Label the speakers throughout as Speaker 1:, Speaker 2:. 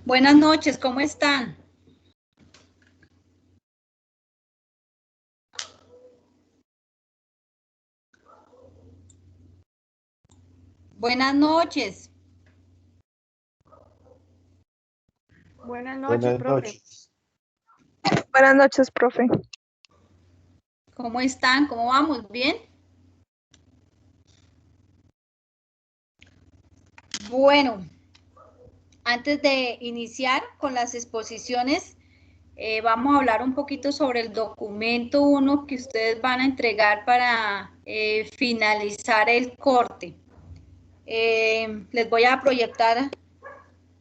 Speaker 1: Buenas noches, ¿cómo están? Buenas noches.
Speaker 2: Buenas noches,
Speaker 3: Buenas
Speaker 2: profe.
Speaker 3: noches.
Speaker 2: Buenas noches, profe.
Speaker 1: ¿Cómo están? ¿Cómo vamos? ¿Bien? Bueno, antes de iniciar con las exposiciones, vamos a hablar un poquito sobre el documento 1 que ustedes van a entregar para finalizar el corte. Les voy a proyectar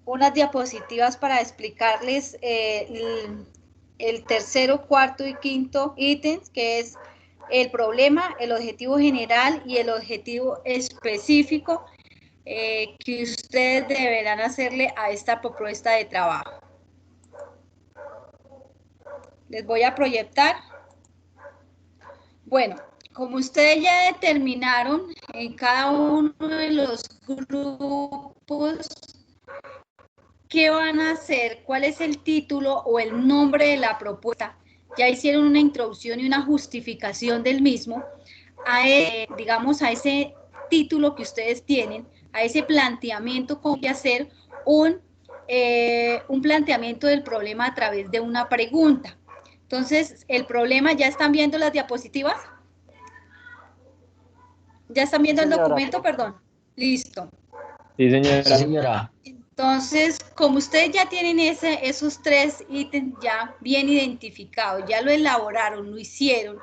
Speaker 1: unas diapositivas para explicarles el tercero, cuarto y quinto ítems, que es el problema, el objetivo general y el objetivo específico que ustedes deberán hacerle a esta propuesta de trabajo. Les voy a proyectar. Bueno, como ustedes ya determinaron en cada uno de los grupos qué van a hacer, cuál es el título o el nombre de la propuesta, ya hicieron una introducción y una justificación del mismo, digamos a ese título que ustedes tienen, a ese planteamiento, cómo hacer un planteamiento del problema a través de una pregunta. Entonces, el problema, ¿ya están viendo las diapositivas? ¿Ya están viendo el documento? Perdón. Listo.
Speaker 3: Sí, señora.
Speaker 4: Sí, señora.
Speaker 1: Entonces, como ustedes ya tienen esos tres ítems ya bien identificados, ya lo elaboraron, lo hicieron,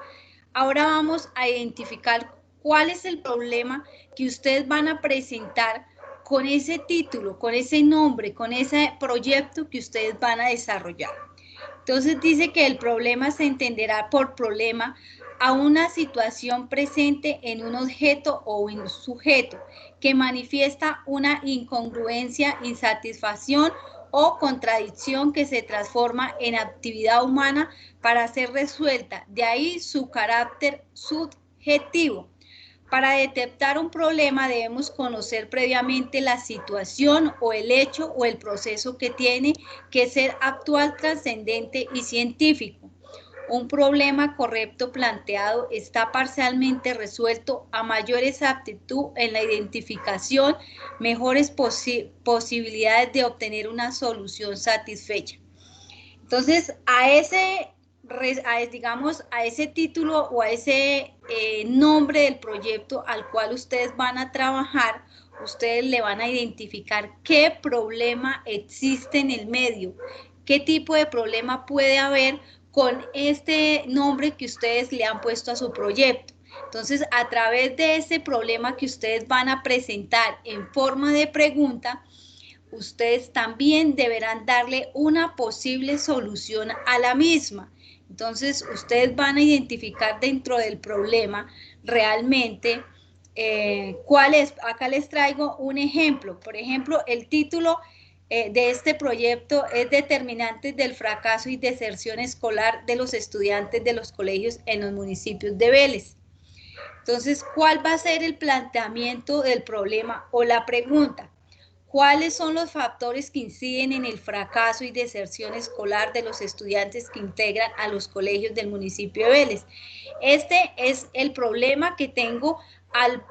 Speaker 1: ahora vamos a identificar cuál es el problema que ustedes van a presentar con ese título, con ese nombre, con ese proyecto que ustedes van a desarrollar. Entonces dice que el problema se entenderá por problema a una situación presente en un objeto o un sujeto que manifiesta una incongruencia, insatisfacción o contradicción que se transforma en actividad humana para ser resuelta. De ahí su carácter subjetivo. Para detectar un problema debemos conocer previamente la situación o el hecho o el proceso que tiene que ser actual, trascendente y científico. Un problema correcto planteado está parcialmente resuelto a mayor exactitud en la identificación, mejores posibilidades de obtener una solución satisfecha. Entonces, digamos, a ese título o a ese nombre del proyecto al cual ustedes van a trabajar, ustedes le van a identificar qué problema existe en el medio, qué tipo de problema puede haber con este nombre que ustedes le han puesto a su proyecto. Entonces, a través de ese problema que ustedes van a presentar en forma de pregunta, ustedes también deberán darle una posible solución a la misma. Entonces, ustedes van a identificar dentro del problema realmente cuál es. Acá les traigo un ejemplo. Por ejemplo, el título de este proyecto es Determinantes del fracaso y deserción escolar de los estudiantes de los colegios en los municipios de Vélez. Entonces, ¿cuál va a ser el planteamiento del problema o la pregunta? ¿Cuáles son los factores que inciden en el fracaso y deserción escolar de los estudiantes que integran a los colegios del municipio de Vélez? Este es el problema que tengo al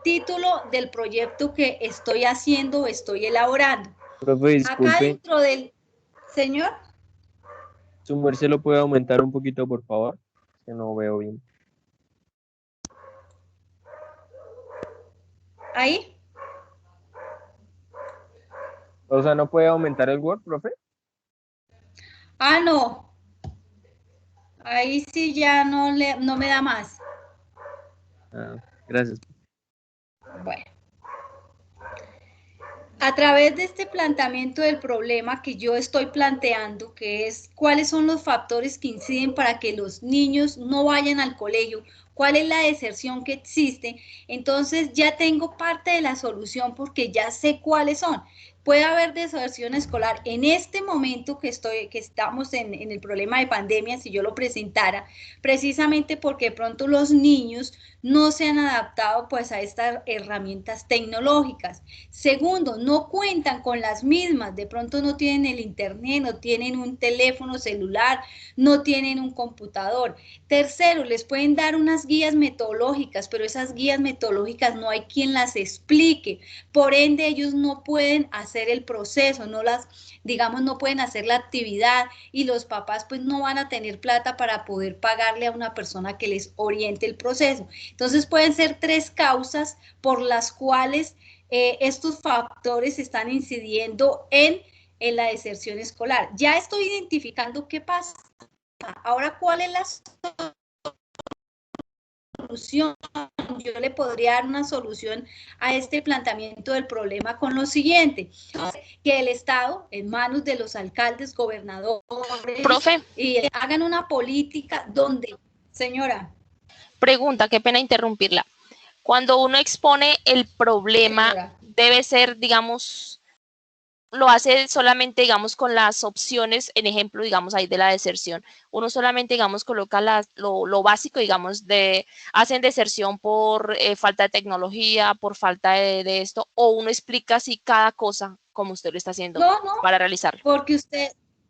Speaker 1: título del proyecto que estoy haciendo o estoy elaborando.
Speaker 3: Profe, disculpe.
Speaker 1: Acá dentro del... Señor.
Speaker 3: ¿Su merced lo puede aumentar un poquito, por favor? Que no veo bien.
Speaker 1: Ahí.
Speaker 3: O sea, ¿no puede aumentar el Word, profe?
Speaker 1: Ah, no. Ahí sí ya no me da más.
Speaker 3: Ah, gracias.
Speaker 1: Bueno. A través de este planteamiento del problema que yo estoy planteando, que es cuáles son los factores que inciden para que los niños no vayan al colegio, cuál es la deserción que existe, entonces ya tengo parte de la solución porque ya sé cuáles son. Puede haber deserción escolar en este momento que estamos en el problema de pandemia, si yo lo presentara, precisamente porque de pronto los niños no se han adaptado pues a estas herramientas tecnológicas. Segundo, no cuentan con las mismas, de pronto no tienen el internet, no tienen un teléfono celular, no tienen un computador. Tercero, les pueden dar unas guías metodológicas, pero esas guías metodológicas no hay quien las explique, por ende ellos no pueden hacer el proceso, digamos, no pueden hacer la actividad y los papás pues no van a tener plata para poder pagarle a una persona que les oriente el proceso. Entonces pueden ser 3 causas por las cuales estos factores están incidiendo en la deserción escolar. Ya estoy identificando qué pasa. Ahora, ¿cuál es la solución? Yo le podría dar una solución a este planteamiento del problema con lo siguiente, que el Estado, en manos de los alcaldes, gobernadores,
Speaker 4: Profe,
Speaker 1: y hagan una política donde, señora.
Speaker 4: pregunta, qué pena interrumpirla. Cuando uno expone el problema,
Speaker 1: Señora,
Speaker 4: debe ser, digamos, lo hace solamente, digamos, con las opciones, en ejemplo, digamos, ahí de la deserción. Uno solamente, digamos, coloca lo básico, digamos, hacen deserción por falta de tecnología, por falta de esto, o uno explica así cada cosa como usted lo está haciendo
Speaker 1: no,
Speaker 4: para realizarlo.
Speaker 1: porque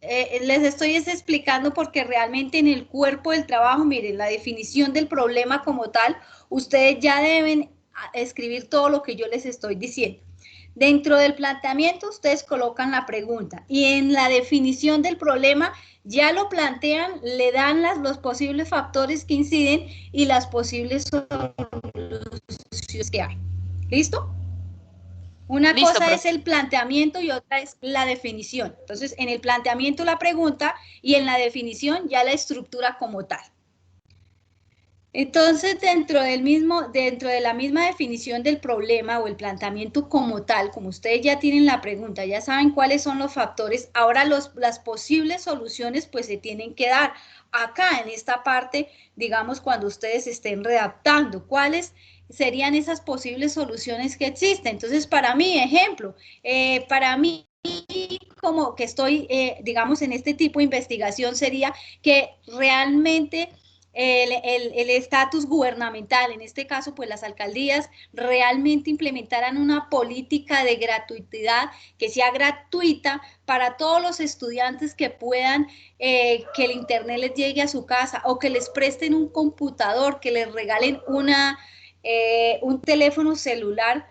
Speaker 1: les estoy explicando porque realmente en el cuerpo del trabajo, miren, la definición del problema como tal, ustedes ya deben escribir todo lo que yo les estoy diciendo. Dentro del planteamiento ustedes colocan la pregunta y en la definición del problema ya lo plantean, le dan los posibles factores que inciden y las posibles soluciones que hay. ¿Listo? Una
Speaker 4: Listo,
Speaker 1: cosa es
Speaker 4: profe.
Speaker 1: el planteamiento y otra es la definición. Entonces, en el planteamiento la pregunta y en la definición ya la estructura como tal. Entonces, dentro de la misma definición del problema o el planteamiento como tal, como ustedes ya tienen la pregunta, ya saben cuáles son los factores, ahora las posibles soluciones pues se tienen que dar acá en esta parte, digamos, cuando ustedes estén redactando, cuáles serían esas posibles soluciones que existen. Entonces, para mí, ejemplo, para mí, como que estoy, digamos, en este tipo de investigación sería que realmente el estatus gubernamental, en este caso pues las alcaldías, realmente implementaran una política de gratuidad, que sea gratuita para todos los estudiantes que puedan, que el internet les llegue a su casa o que les presten un computador, que les regalen un teléfono celular,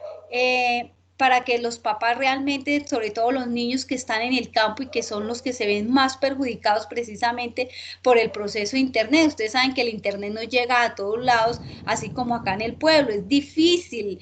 Speaker 1: para que los papás realmente, sobre todo los niños que están en el campo y que son los que se ven más perjudicados precisamente por el proceso de internet. Ustedes saben que el internet no llega a todos lados, así como acá en el pueblo. Es difícil,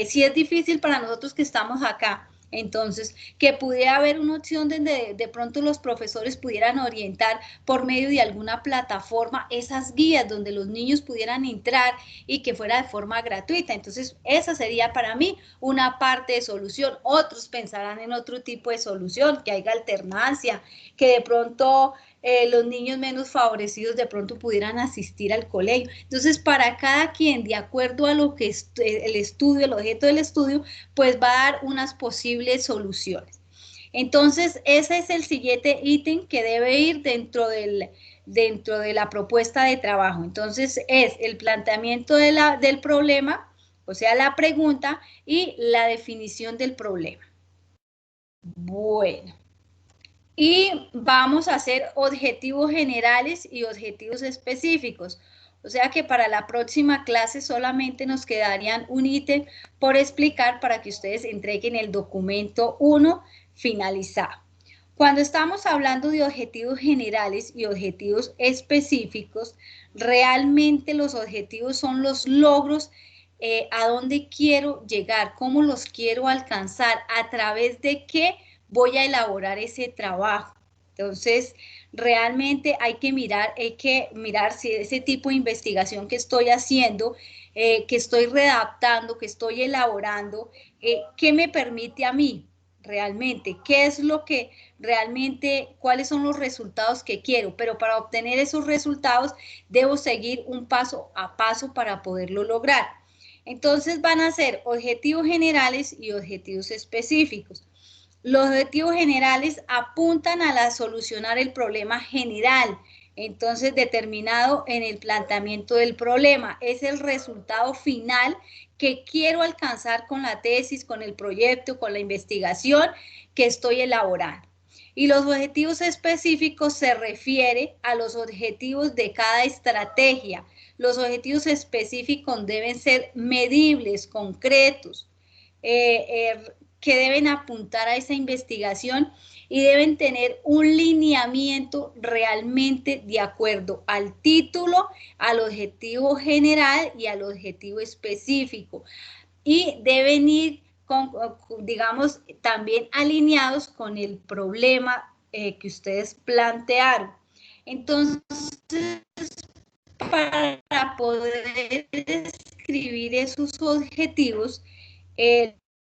Speaker 1: sí es difícil para nosotros que estamos acá. Entonces, que pudiera haber una opción donde de pronto los profesores pudieran orientar por medio de alguna plataforma esas guías donde los niños pudieran entrar y que fuera de forma gratuita. Entonces, esa sería para mí una parte de solución. Otros pensarán en otro tipo de solución, que haya alternancia, que de pronto los niños menos favorecidos de pronto pudieran asistir al colegio. Entonces, para cada quien, de acuerdo a lo que el estudio, el objeto del estudio, pues va a dar unas posibles soluciones. Entonces, ese es el siguiente ítem que debe ir dentro de la propuesta de trabajo. Entonces, es el planteamiento del problema, o sea, la pregunta y la definición del problema. Bueno. Y vamos a hacer objetivos generales y objetivos específicos. O sea que para la próxima clase solamente nos quedarían un ítem por explicar para que ustedes entreguen el documento 1 finalizado. Cuando estamos hablando de objetivos generales y objetivos específicos, realmente los objetivos son los logros, a dónde quiero llegar, cómo los quiero alcanzar, a través de qué voy a elaborar ese trabajo. Entonces, realmente hay que mirar si ese tipo de investigación que estoy haciendo, que estoy redactando, que estoy elaborando, ¿qué me permite a mí realmente? ¿Qué es lo que realmente, cuáles son los resultados que quiero? Pero para obtener esos resultados debo seguir un paso a paso para poderlo lograr. Entonces van a ser objetivos generales y objetivos específicos. Los objetivos generales apuntan a solucionar el problema general Entonces, determinado en el planteamiento del problema, es el resultado final que quiero alcanzar con la tesis, con el proyecto, con la investigación que estoy elaborando. Y los objetivos específicos se refiere a los objetivos de cada estrategia. Los objetivos específicos deben ser medibles, concretos, que deben apuntar a esa investigación y deben tener un lineamiento realmente de acuerdo al título, al objetivo general y al objetivo específico. Y deben ir, digamos, también alineados con el problema que ustedes plantearon. Entonces, para poder escribir esos objetivos,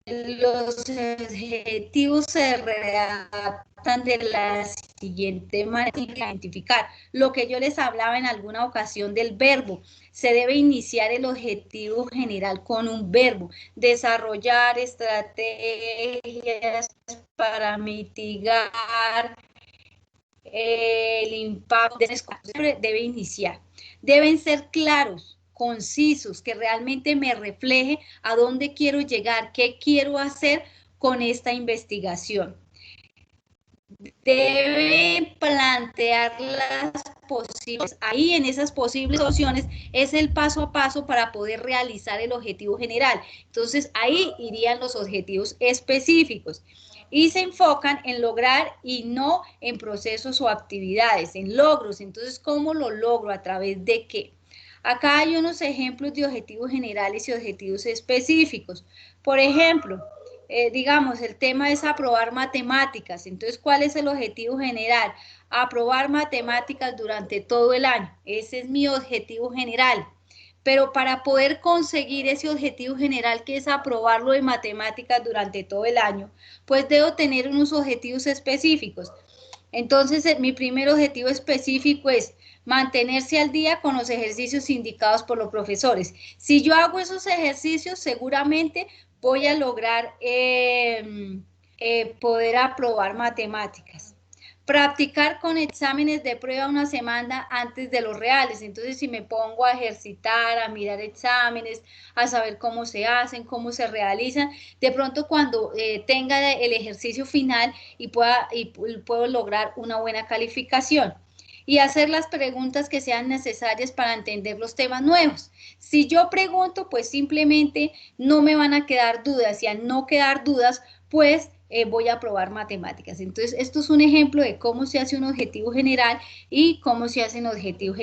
Speaker 1: los objetivos se redactan de la siguiente manera: identificar lo que yo les hablaba en alguna ocasión del verbo. Se debe iniciar el objetivo general con un verbo. Desarrollar estrategias para mitigar el impacto. Debe iniciar. Deben ser claros, concisos, que realmente me refleje a dónde quiero llegar, qué quiero hacer con esta investigación. Debe plantear las posibles, ahí en esas posibles opciones es el paso a paso para poder realizar el objetivo general. Entonces ahí irían los objetivos específicos y se enfocan en lograr y no en procesos o actividades, en logros. Entonces, ¿cómo lo logro? ¿A través de qué? Acá hay unos ejemplos de objetivos generales y objetivos específicos. Por ejemplo, digamos, el tema es aprobar matemáticas. Entonces, ¿cuál es el objetivo general? Aprobar matemáticas durante todo el año. Ese es mi objetivo general. Pero para poder conseguir ese objetivo general, que es aprobarlo de matemáticas durante todo el año, pues debo tener unos objetivos específicos. Entonces, mi primer objetivo específico es mantenerse al día con los ejercicios indicados por los profesores. Si yo hago esos ejercicios, seguramente voy a lograr poder aprobar matemáticas. Practicar con exámenes de prueba una semana antes de los reales. Entonces, si me pongo a ejercitar, a mirar exámenes, a saber cómo se hacen, cómo se realizan, de pronto cuando tenga el ejercicio final puedo lograr una buena calificación. Y hacer las preguntas que sean necesarias para entender los temas nuevos. Si yo pregunto, pues simplemente no me van a quedar dudas, y al no quedar dudas, pues voy a aprobar matemáticas. Entonces, esto es un ejemplo de cómo se hace un objetivo general y cómo se hacen objetivos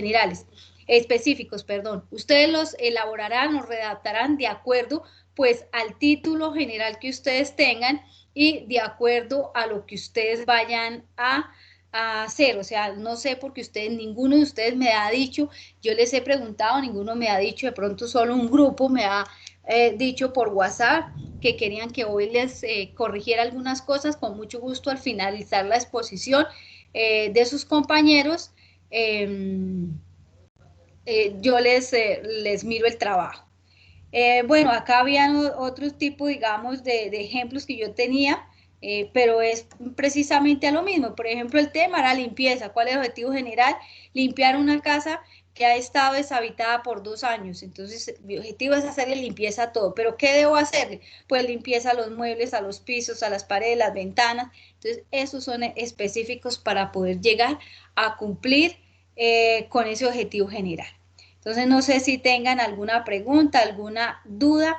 Speaker 1: específicos. Ustedes los elaborarán o redactarán de acuerdo, pues, al título general que ustedes tengan y de acuerdo a lo que ustedes vayan a hacer. O sea, no sé, porque ninguno de ustedes me ha dicho, yo les he preguntado, ninguno me ha dicho, de pronto solo un grupo me ha dicho por WhatsApp que querían que hoy les corrigiera algunas cosas. Con mucho gusto, al finalizar la exposición de sus compañeros, yo les miro el trabajo. Bueno, acá habían otros tipos, digamos, de ejemplos que yo tenía, pero es precisamente a lo mismo. Por ejemplo, el tema era limpieza. ¿Cuál es el objetivo general? Limpiar una casa que ha estado deshabitada por 2 años. Entonces, mi objetivo es hacerle limpieza a todo. ¿Pero qué debo hacerle? Pues limpieza a los muebles, a los pisos, a las paredes, las ventanas. Entonces, esos son específicos para poder llegar a cumplir con ese objetivo general. Entonces, no sé si tengan alguna pregunta, alguna duda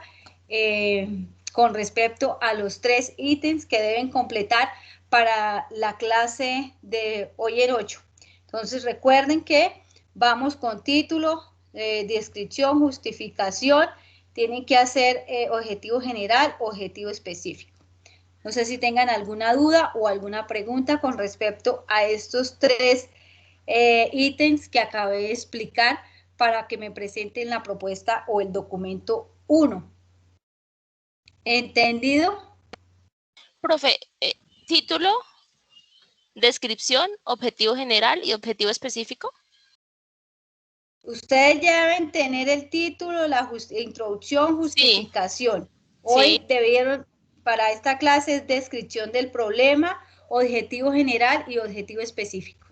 Speaker 1: con respecto a los 3 ítems que deben completar para la clase de hoy en 8. Entonces, recuerden que vamos con título, descripción, justificación. Tienen que hacer objetivo general, objetivo específico. No sé si tengan alguna duda o alguna pregunta con respecto a estos 3 ítems que acabé de explicar para que me presenten la propuesta o el documento 1. ¿Entendido?
Speaker 4: Profe, título, descripción, objetivo general y objetivo específico.
Speaker 1: Ustedes ya deben tener el título, la introducción, justificación. Sí. Hoy debieron, para esta clase, es descripción del problema, objetivo general y objetivo específico.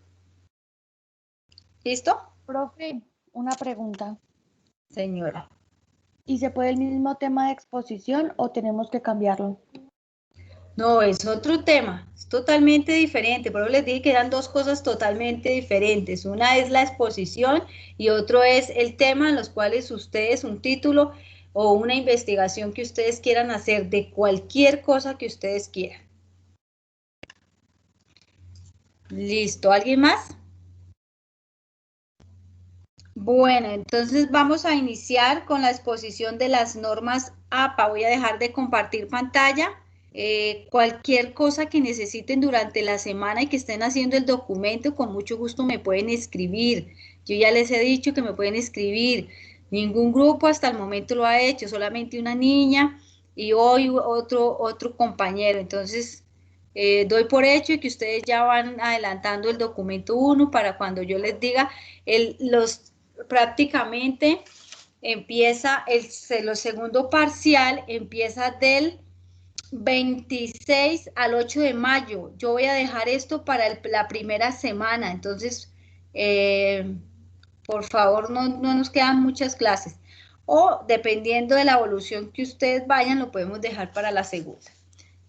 Speaker 1: ¿Listo?
Speaker 2: Profe, una pregunta.
Speaker 1: Señora.
Speaker 2: ¿Y se puede el mismo tema de exposición o tenemos que cambiarlo?
Speaker 1: No, es otro tema, es totalmente diferente. Por eso les dije que eran dos cosas totalmente diferentes. Una es la exposición y otro es el tema en los cuales ustedes, un título o una investigación que ustedes quieran hacer de cualquier cosa que ustedes quieran. Listo, ¿alguien más? Bueno, entonces vamos a iniciar con la exposición de las normas APA. Voy a dejar de compartir pantalla. Cualquier cosa que necesiten durante la semana y que estén haciendo el documento, con mucho gusto me pueden escribir. Yo ya les he dicho que me pueden escribir. Ningún grupo hasta el momento lo ha hecho, solamente una niña y hoy otro compañero. Entonces, doy por hecho que ustedes ya van adelantando el documento 1 para cuando yo les diga, prácticamente empieza el segundo parcial, empieza del 26 al 8 de mayo. Yo voy a dejar esto para la primera semana, entonces, por favor, no nos quedan muchas clases. O dependiendo de la evolución que ustedes vayan, lo podemos dejar para la segunda.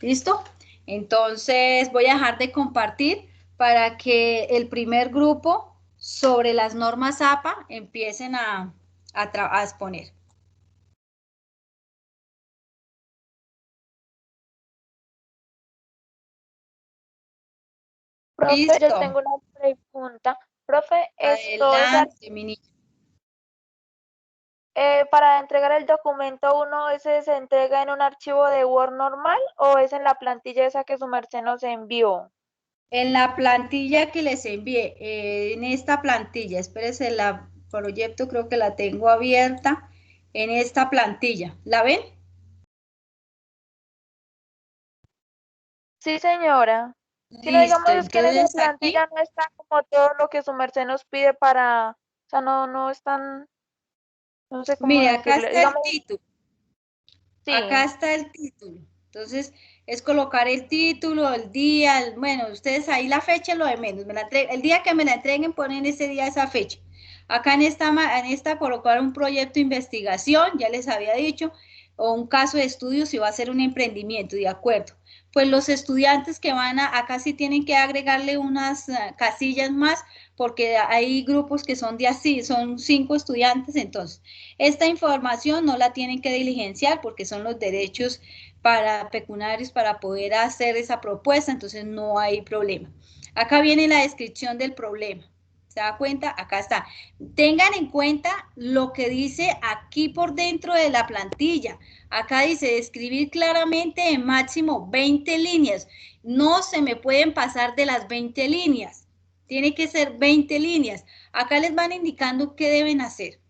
Speaker 1: ¿Listo? Entonces, voy a dejar de compartir para que el primer grupo sobre las normas APA empiecen a exponer.
Speaker 5: Profe, yo
Speaker 1: Listo.
Speaker 5: tengo una pregunta. Profe, esto es
Speaker 1: Adelante, mi niña.
Speaker 5: para entregar el documento uno, ¿ese se entrega en un archivo de Word normal o es en la plantilla esa que su merced nos envió?
Speaker 1: En la plantilla que les envié, en esta plantilla, espérense, la proyecto creo que la tengo abierta en esta plantilla. ¿La ven?
Speaker 5: Sí, señora. Si no, digamos,
Speaker 1: Listo,
Speaker 5: es que en esa
Speaker 1: entonces aquí,
Speaker 5: plantilla no está como todo lo que su merced nos pide para, o sea, no están, no sé cómo
Speaker 1: mire, acá
Speaker 5: decirle.
Speaker 1: está el
Speaker 5: Digamos,
Speaker 1: título. Acá
Speaker 5: sí,
Speaker 1: está el título. Entonces, es colocar el título, el día, bueno, ustedes ahí la fecha es lo de menos. El día que me la entreguen, ponen ese día esa fecha. Acá en esta colocar un proyecto de investigación, ya les había dicho, o un caso de estudio si va a ser un emprendimiento, de acuerdo. Pues los estudiantes que van acá sí tienen que agregarle unas casillas más, porque hay grupos que son de así, son 5 estudiantes, entonces esta información no la tienen que diligenciar porque son los derechos pecuniarios para poder hacer esa propuesta, entonces no hay problema. Acá viene la descripción del problema. ¿Se da cuenta? Acá está. Tengan en cuenta lo que dice aquí por dentro de la plantilla. Acá dice describir claramente en máximo 20 líneas. No se me pueden pasar de las 20 líneas. Tiene que ser 20 líneas. Acá les van indicando qué deben hacer.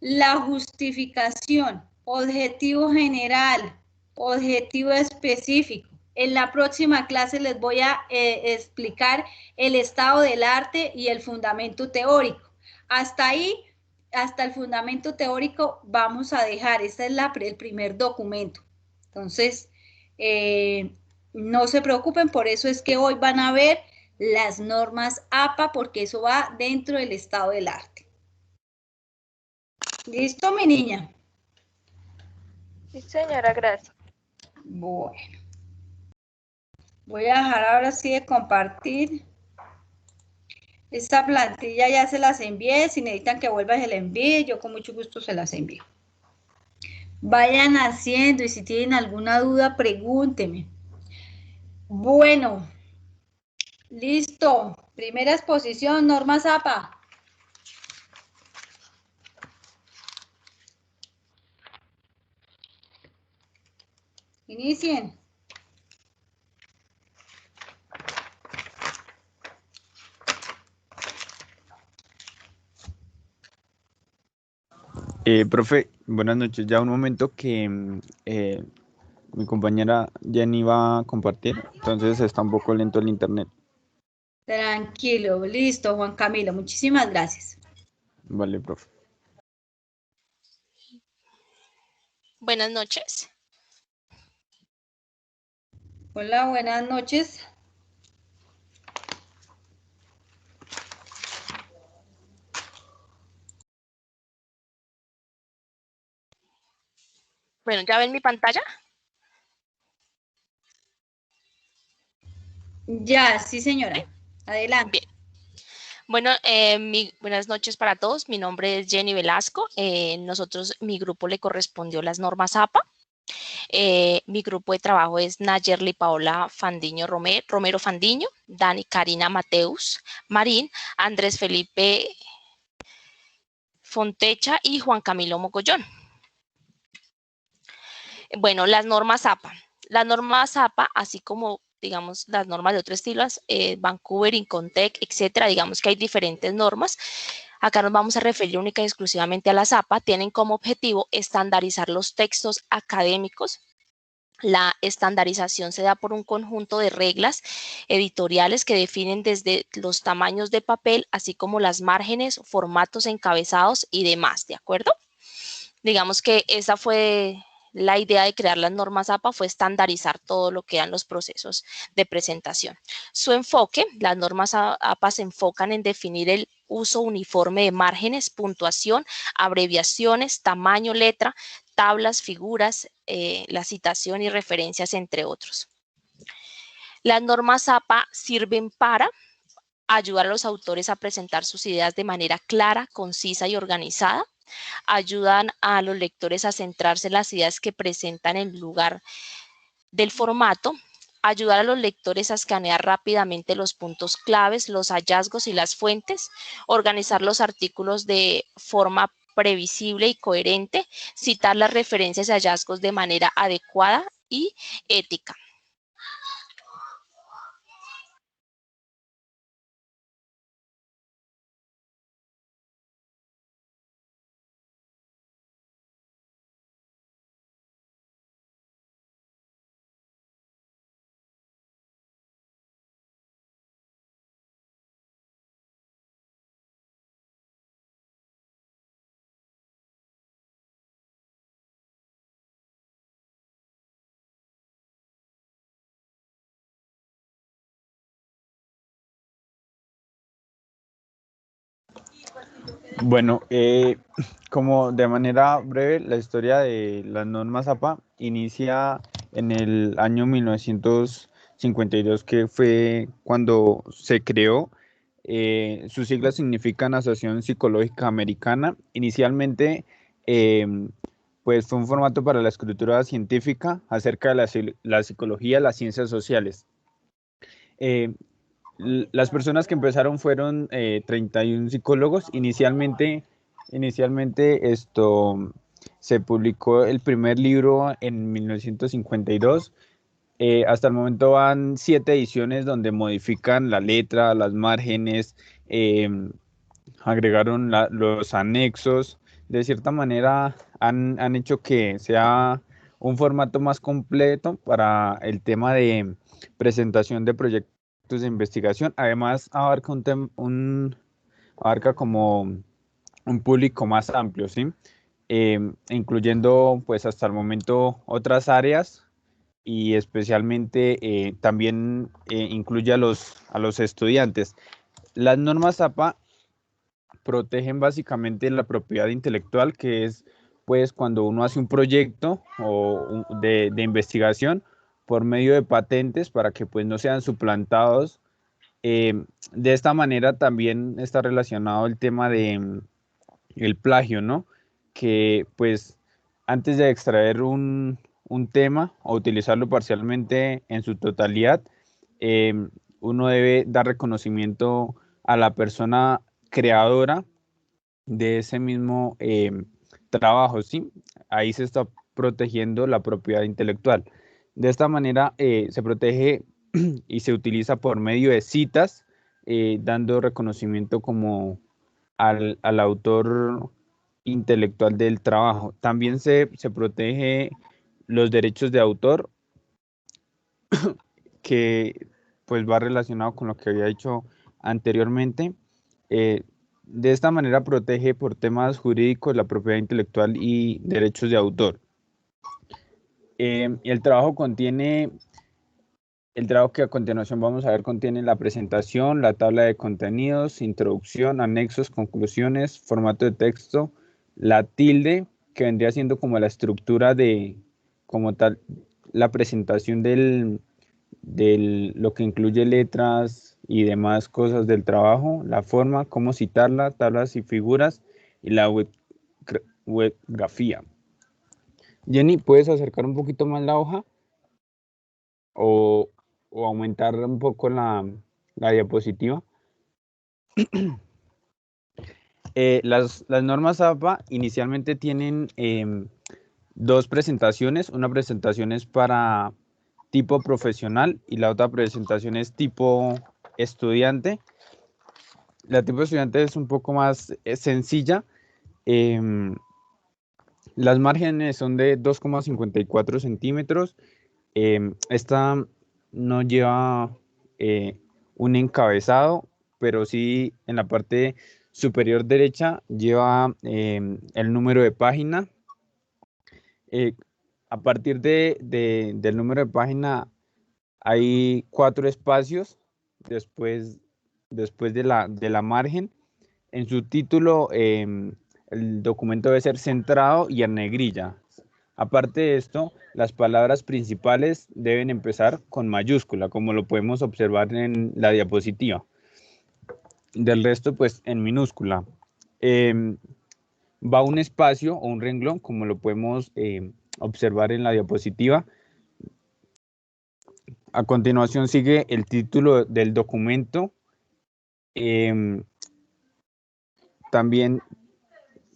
Speaker 1: La justificación, objetivo general, objetivo específico. En la próxima clase les voy a explicar el estado del arte y el fundamento teórico. Hasta ahí, hasta el fundamento teórico vamos a dejar. Este es el primer documento. Entonces, no se preocupen, por eso es que hoy van a ver las normas APA, porque eso va dentro del estado del arte. ¿Listo, mi niña?
Speaker 5: sí, señora, gracias.
Speaker 1: Bueno, voy a dejar ahora sí de compartir. Esta plantilla ya se las envié, si necesitan que vuelva se la envíe, yo con mucho gusto se las envío. Vayan haciendo y si tienen alguna duda, pregúntenme. Bueno, listo. Primera exposición, normas APA. Inicien.
Speaker 6: Profe, buenas noches. Ya un momento que mi compañera Jenny va a compartir, entonces está un poco lento el internet.
Speaker 1: Tranquilo, listo, Juan Camilo. Muchísimas gracias.
Speaker 6: Vale, profe.
Speaker 4: Buenas noches.
Speaker 1: Hola, buenas noches.
Speaker 4: Bueno, ¿ya ven mi pantalla?
Speaker 1: Ya, sí, señora. Adelante.
Speaker 4: Bien. Bueno, buenas noches para todos. Mi nombre es Jenny Velasco. Mi grupo le correspondió las normas APA. Mi grupo de trabajo es Nayerly Paola Fandiño Romero Fandiño, Dani Karina Mateus Marín, Andrés Felipe Fontecha y Juan Camilo Mogollón. Bueno, las normas APA. Las normas APA, así como digamos las normas de otros estilos, Vancouver, Incontec, etcétera, digamos que hay diferentes normas. Acá nos vamos a referir única y exclusivamente a las APA. Tienen como objetivo estandarizar los textos académicos. La estandarización se da por un conjunto de reglas editoriales que definen desde los tamaños de papel, así como las márgenes, formatos, encabezados y demás, ¿de acuerdo? Digamos que esa fue la idea de crear las normas APA, fue estandarizar todo lo que eran los procesos de presentación. Su enfoque, las normas APA se enfocan en definir el uso uniforme de márgenes, puntuación, abreviaciones, tamaño, letra, tablas, figuras, la citación y referencias, entre otros. Las normas APA sirven para ayudar a los autores a presentar sus ideas de manera clara, concisa y organizada. Ayudan a los lectores a centrarse en las ideas que presentan en lugar del formato. Ayudar a los lectores a escanear rápidamente los puntos claves, los hallazgos y las fuentes. Organizar los artículos de forma previsible y coherente. Citar las referencias y hallazgos de manera adecuada y ética.
Speaker 6: Bueno, como de manera breve, la historia de las normas APA inicia en el año 1952, que fue cuando se creó. Sus siglas significan Asociación Psicológica Americana. Inicialmente, pues fue un formato para la escritura científica acerca de la psicología, las ciencias sociales. Las personas que empezaron fueron 31 psicólogos. Inicialmente esto se publicó el primer libro en 1952. Hasta el momento van 7 ediciones donde modifican la letra, las márgenes, agregaron los anexos. De cierta manera han hecho que sea un formato más completo para el tema de presentación de proyectos de investigación. Además, abarca como un público más amplio, ¿sí? Incluyendo pues hasta el momento otras áreas, y especialmente también incluye a los estudiantes. Las normas APA protegen básicamente la propiedad intelectual, que es pues cuando uno hace un proyecto de investigación por medio de patentes, para que pues no sean suplantados. De esta manera también está relacionado el tema de el plagio, ¿no? Que pues antes de extraer un tema o utilizarlo parcialmente en su totalidad, uno debe dar reconocimiento a la persona creadora de ese mismo trabajo, ¿sí? Ahí se está protegiendo la propiedad intelectual. De esta manera se protege y se utiliza por medio de citas, dando reconocimiento como al autor intelectual del trabajo. También se protege los derechos de autor, que pues va relacionado con lo que había dicho anteriormente. De esta manera protege por temas jurídicos la propiedad intelectual y derechos de autor. El trabajo que a continuación vamos a ver contiene la presentación, la tabla de contenidos, introducción, anexos, conclusiones, formato de texto, la tilde, que vendría siendo como la estructura de, como tal, la presentación del lo que incluye letras y demás cosas del trabajo, la forma, cómo citarla, tablas y figuras, y la webgrafía. Jenny, ¿puedes acercar un poquito más la hoja o aumentar un poco la diapositiva? Las normas APA inicialmente tienen dos presentaciones. Una presentación es para tipo profesional y la otra presentación es tipo estudiante. La tipo estudiante es un poco más sencilla. Las márgenes son de 2,54 centímetros. Esta no lleva un encabezado, pero sí en la parte superior derecha lleva el número de página. A partir del número de página hay 4 espacios después de la margen. En su título el documento debe ser centrado y en negrilla. Aparte de esto, las palabras principales deben empezar con mayúscula, como lo podemos observar en la diapositiva. Del resto, pues en minúscula. Va un espacio o un renglón, como lo podemos observar en la diapositiva. A continuación sigue el título del documento. También,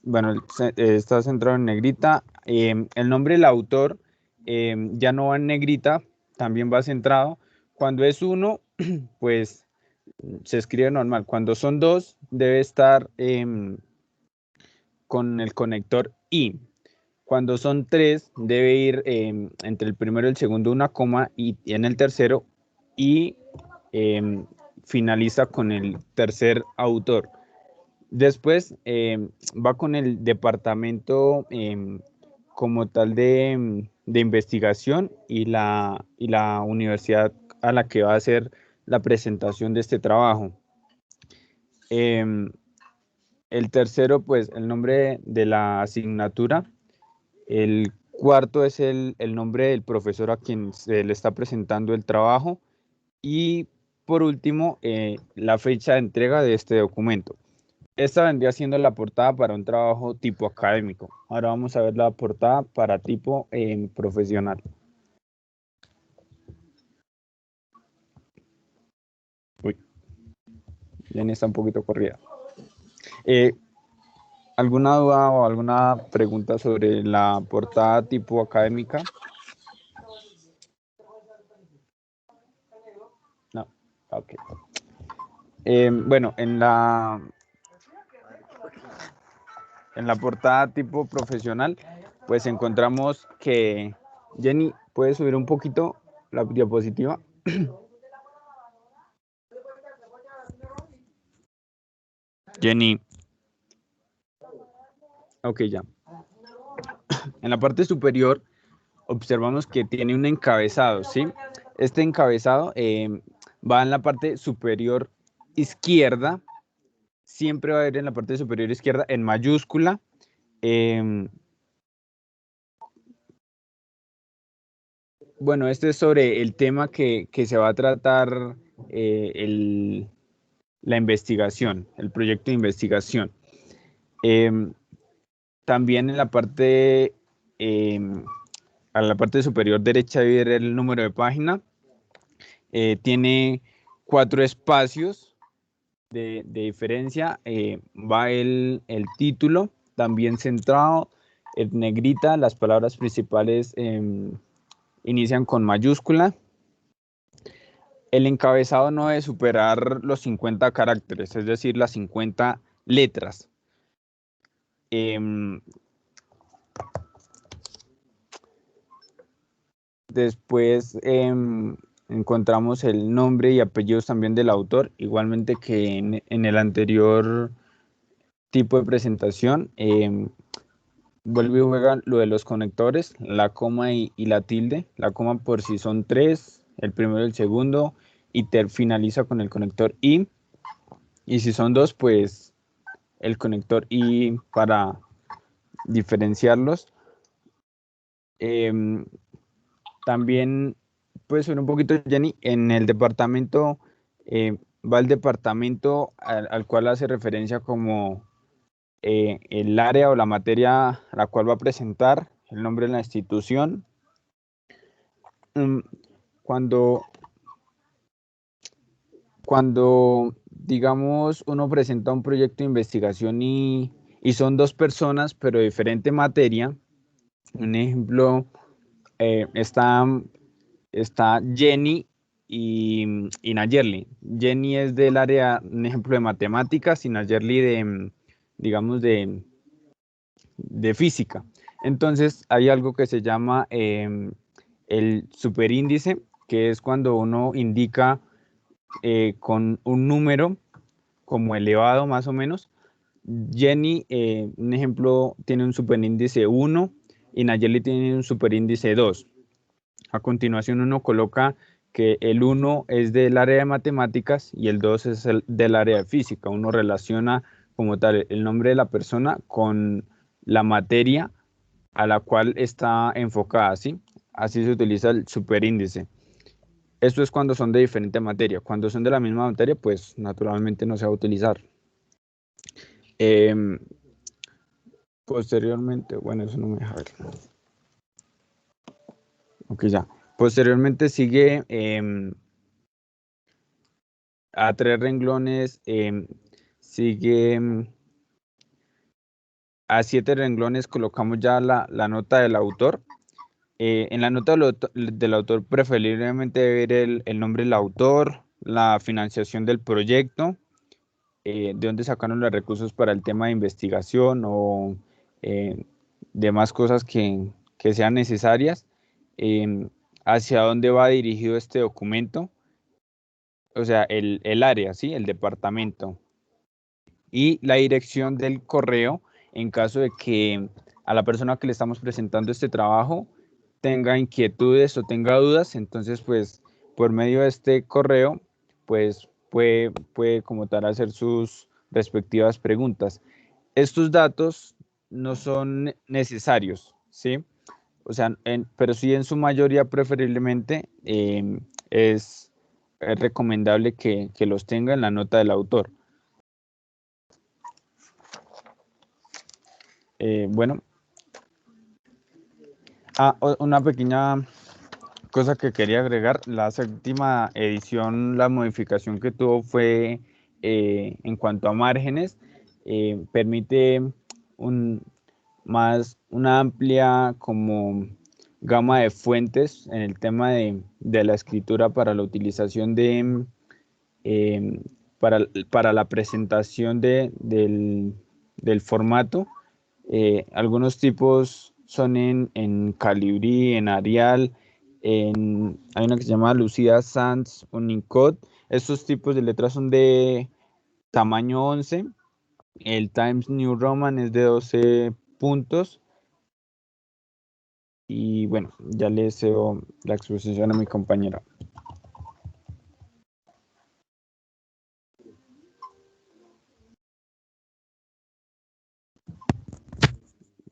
Speaker 6: bueno, está centrado en negrita. El nombre del autor ya no va en negrita, también va centrado. Cuando es uno, pues se escribe normal. Cuando son dos, debe estar con el conector I. Cuando son tres, debe ir entre el primero y el segundo una coma y en el tercero y finaliza con el tercer autor. Después va con el departamento como tal de investigación y la universidad a la que va a hacer la presentación de este trabajo. El tercero, pues el nombre de la asignatura. El cuarto es el nombre del profesor a quien se le está presentando el trabajo. Y por último, la fecha de entrega de este documento. Esta vendría siendo la portada para un trabajo tipo académico. Ahora vamos a ver la portada para tipo profesional. Uy, Jenny está un poquito corrida. ¿Alguna duda o alguna pregunta sobre la portada tipo académica? No, ok. Bueno, en la portada tipo profesional, pues encontramos que, Jenny, ¿puedes subir un poquito la diapositiva? Jenny. Ok, ya. En la parte superior observamos que tiene un encabezado, ¿sí? Este encabezado va en la parte superior izquierda. Siempre va a ir en la parte superior izquierda en mayúscula. Bueno, este es sobre el tema que se va a tratar la investigación, el proyecto de investigación. También en la parte, a la parte superior derecha debe ir el número de página. Tiene 4 espacios de diferencia. Va el título, también centrado, en negrita. Las palabras principales inician con mayúscula. El encabezado no debe superar los 50 caracteres, es decir, las 50 letras. Después encontramos el nombre y apellidos también del autor, igualmente que en el anterior tipo de presentación. Vuelve y juega lo de los conectores, la coma y la tilde. La coma por si son 3, el primero y el segundo, y finaliza con el conector I. Y si son 2, pues el conector I para diferenciarlos. También puede ser un poquito, Jenny, en el departamento, va el departamento al cual hace referencia como el área o la materia a la cual va a presentar, el nombre de la institución. Cuando digamos, uno presenta un proyecto de investigación y son dos personas, pero de diferente materia, un ejemplo, está Jenny y Nayerli. Jenny es del área, un ejemplo, de matemáticas y Nayerli de, digamos, de física. Entonces, hay algo que se llama el superíndice, que es cuando uno indica con un número como elevado más o menos. Jenny, un ejemplo, tiene un superíndice 1 y Nayeli tiene un superíndice 2. A continuación uno coloca que el 1 es del área de matemáticas y el 2 es del área de física. Uno relaciona como tal el nombre de la persona con la materia a la cual está enfocada, ¿sí? Así se utiliza el superíndice. Esto es cuando son de diferente materia. Cuando son de la misma materia, pues naturalmente no se va a utilizar. Posteriormente, bueno, eso no me deja ver. Ok, ya. Posteriormente sigue a 3 renglones, sigue a 7 renglones colocamos ya la nota del autor. En la nota del autor preferiblemente debe ver el nombre del autor, la financiación del proyecto, de dónde sacaron los recursos para el tema de investigación o demás cosas que sean necesarias, hacia dónde va dirigido este documento, o sea, el área, ¿sí? El departamento, y la dirección del correo en caso de que a la persona que le estamos presentando este trabajo tenga inquietudes o tenga dudas. Entonces, pues, por medio de este correo, pues, puede como tal hacer sus respectivas preguntas. Estos datos no son necesarios, ¿sí? O sea, pero sí en su mayoría preferiblemente es recomendable que los tenga en la nota del autor. Bueno, una pequeña cosa que quería agregar: la séptima edición, la modificación que tuvo fue en cuanto a márgenes. Permite una amplia como gama de fuentes en el tema de la escritura para la utilización para la presentación del formato. Algunos tipos son en Calibri, en Arial, hay una que se llama Lucida Sans Unicode. Estos tipos de letras son de tamaño 11. El Times New Roman es de 12 puntos. Y bueno, ya le cedo la exposición a mi compañera.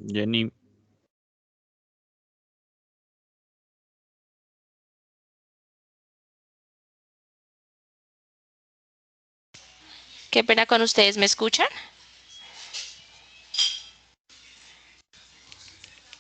Speaker 6: Jenny.
Speaker 4: Qué pena con ustedes, ¿me escuchan?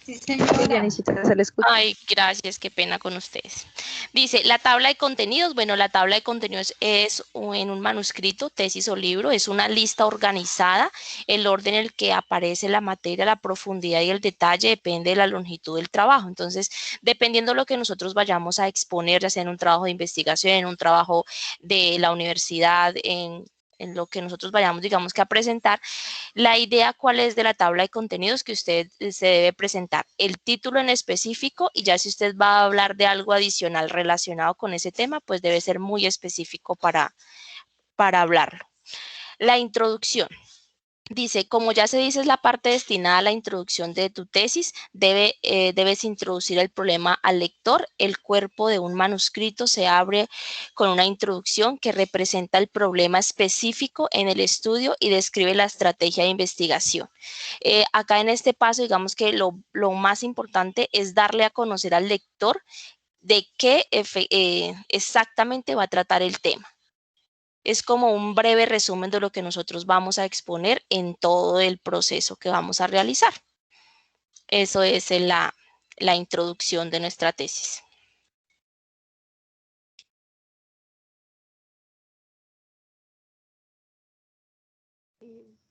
Speaker 1: Sí, señora.
Speaker 2: Janicita, se le escucha.
Speaker 4: Ay, gracias, qué pena con ustedes. Dice, la tabla de contenidos. Bueno, la tabla de contenidos es en un manuscrito, tesis o libro, es una lista organizada. El orden en el que aparece la materia, la profundidad y el detalle depende de la longitud del trabajo. Entonces, dependiendo de lo que nosotros vayamos a exponer, ya sea en un trabajo de investigación, en un trabajo de la universidad, en lo que nosotros vayamos, digamos, que a presentar, la idea cuál es de la tabla de contenidos que usted se debe presentar, el título en específico, y ya si usted va a hablar de algo adicional relacionado con ese tema, pues debe ser muy específico para hablarlo. La introducción. Dice, como ya se dice es la parte destinada a la introducción de tu tesis, debes introducir el problema al lector. El cuerpo de un manuscrito se abre con una introducción que representa el problema específico en el estudio y describe la estrategia de investigación. Acá en este paso, digamos que lo más importante es darle a conocer al lector de qué exactamente va a tratar el tema. Es como un breve resumen de lo que nosotros vamos a exponer en todo el proceso que vamos a realizar. Eso es la introducción de nuestra tesis.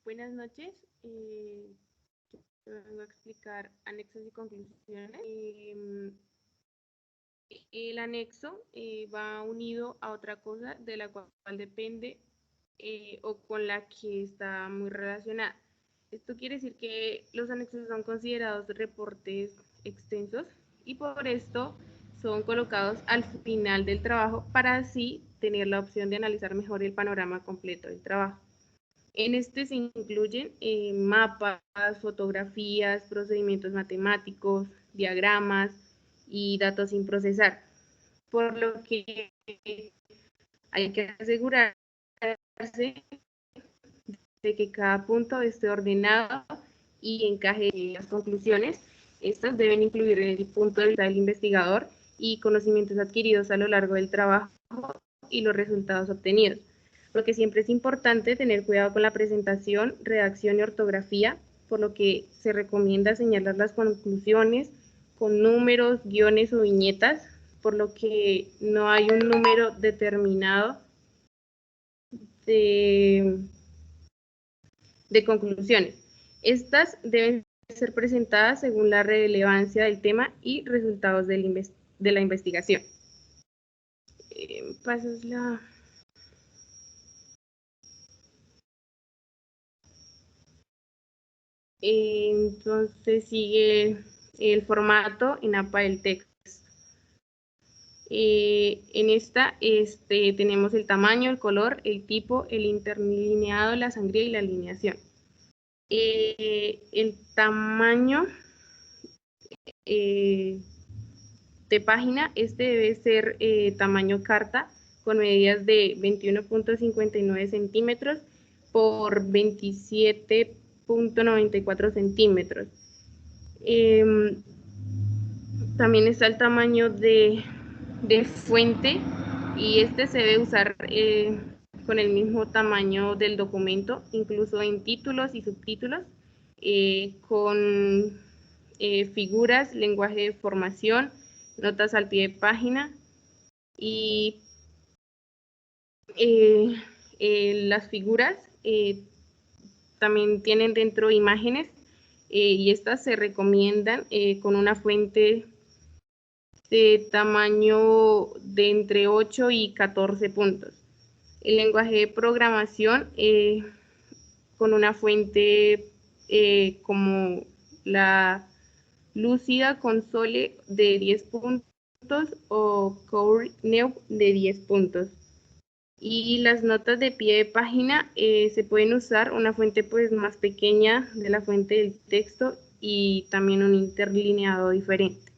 Speaker 7: Buenas noches. Yo vengo a explicar anexos y conclusiones. El anexo va unido a otra cosa de la cual depende o con la que está muy relacionada. Esto quiere decir que los anexos son considerados reportes extensos y por esto son colocados al final del trabajo para así tener la opción de analizar mejor el panorama completo del trabajo. En este se incluyen mapas, fotografías, procedimientos matemáticos, diagramas y datos sin procesar, por lo que hay que asegurarse de que cada punto esté ordenado y encaje en las conclusiones. Estas deben incluir el punto de vista del investigador y conocimientos adquiridos a lo largo del trabajo y los resultados obtenidos. Lo que siempre es importante tener cuidado con la presentación, redacción y ortografía, por lo que se recomienda señalar las conclusiones con números, guiones o viñetas, por lo que no hay un número determinado de conclusiones. Estas deben ser presentadas según la relevancia del tema y resultados de la investigación. Pasas la... Entonces sigue el formato en APA del texto. En esta tenemos el tamaño, el color, el tipo, el interlineado, la sangría y la alineación. El tamaño de página, debe ser tamaño carta con medidas de 21.59 centímetros por 27.94 centímetros. También está el tamaño de fuente y se debe usar con el mismo tamaño del documento, incluso en títulos y subtítulos, con figuras, lenguaje de formación, notas al pie de página y las figuras también tienen dentro imágenes y estas se recomiendan con una fuente de tamaño de entre 8 y 14 puntos. El lenguaje de programación con una fuente como la Lucida Console de 10 puntos o CoreNew de 10 puntos. Y las notas de pie de página se pueden usar una fuente pues más pequeña de la fuente del texto y también un interlineado diferente.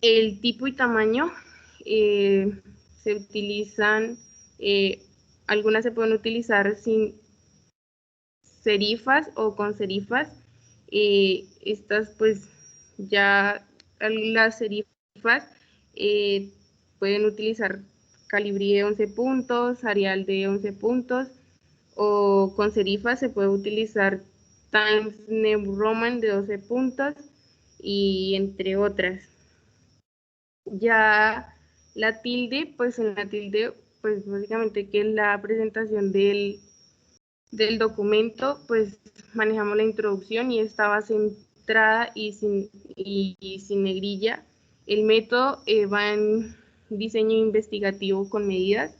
Speaker 7: El tipo y tamaño se utilizan, algunas se pueden utilizar sin serifas o con serifas. Estas pues ya las serifas pueden utilizar calibrí de 11 puntos, Arial de 11 puntos, o con serifas se puede utilizar Times New Roman de 12 puntos, y entre otras. Ya la tilde, pues en la tilde, pues básicamente que es la presentación del documento, pues manejamos la introducción y esta va centrada y sin negrilla. El método va en diseño investigativo con medidas,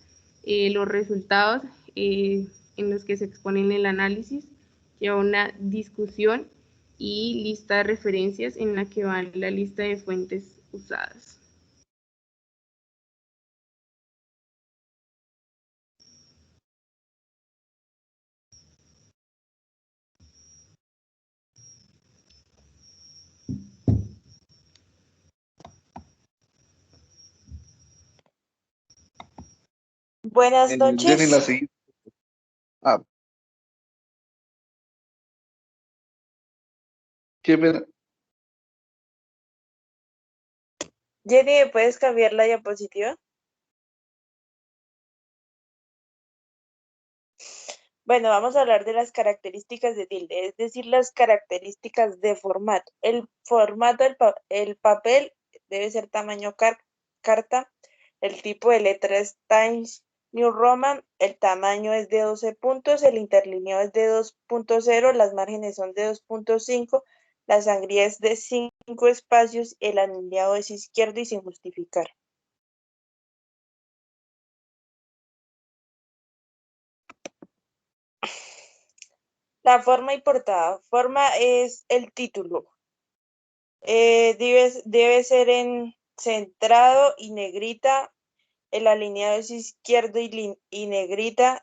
Speaker 7: los resultados en los que se exponen el análisis, lleva una discusión y lista de referencias en la que va la lista de fuentes usadas.
Speaker 5: Buenas
Speaker 8: Jenny, la
Speaker 5: noches.
Speaker 8: siguiente. Ah, qué pena.
Speaker 5: Jenny, ¿me puedes cambiar la diapositiva? Bueno, vamos a hablar de las características de tilde, es decir, las características de formato. El formato el papel debe ser tamaño carta, el tipo de letra es Times New Roman, el tamaño es de 12 puntos, el interlineado es de 2.0, las márgenes son de 2.5, la sangría es de 5 espacios, el alineado es izquierdo y sin justificar. La forma y portada. Forma es el título. Debe ser en centrado y negrita. El alineado es izquierdo y negrita.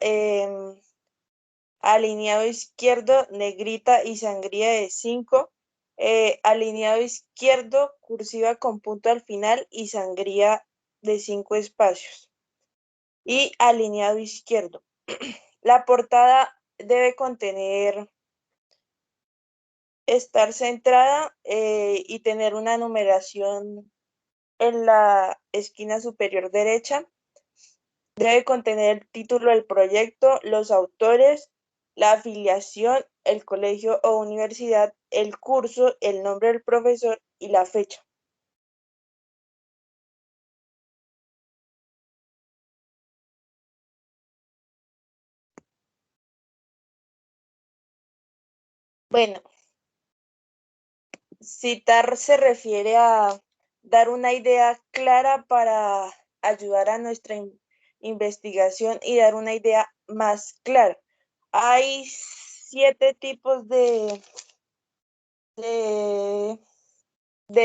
Speaker 5: Alineado izquierdo, negrita y sangría de 5. Alineado izquierdo, cursiva con punto al final y sangría de 5 espacios. Y alineado izquierdo. La portada debe contener, estar centrada y tener una numeración en la esquina superior derecha. Debe contener el título del proyecto, los autores, la afiliación, el colegio o universidad, el curso, el nombre del profesor y la fecha. Bueno, citar se refiere a dar una idea clara para ayudar a nuestra investigación y dar una idea más clara. Hay 7 tipos de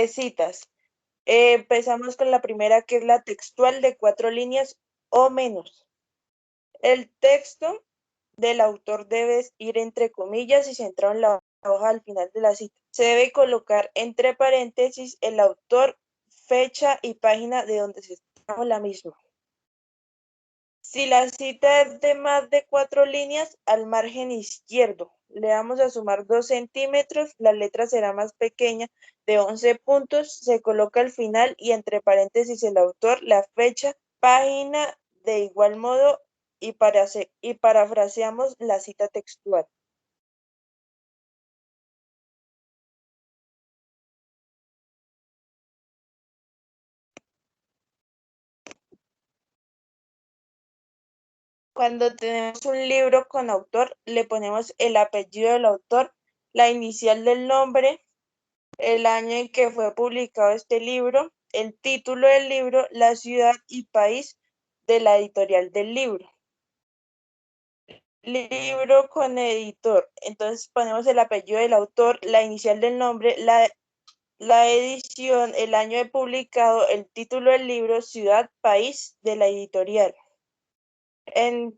Speaker 5: citas. Empezamos con la primera, que es la textual, de 4 líneas o menos. El texto del autor debe ir entre comillas y centrado en la hoja al final de la cita. Se debe colocar entre paréntesis el autor, fecha y página de donde se está la misma. Si la cita es de más de 4 líneas, al margen izquierdo le vamos a sumar 2 centímetros, la letra será más pequeña, de 11 puntos, se coloca al final y entre paréntesis el autor, la fecha, página, de igual modo, y parafraseamos la cita textual. Cuando tenemos un libro con autor, le ponemos el apellido del autor, la inicial del nombre, el año en que fue publicado este libro, el título del libro, la ciudad y país de la editorial del libro. Libro con editor, entonces ponemos el apellido del autor, la inicial del nombre, la edición, el año de publicado, el título del libro, ciudad, país de la editorial.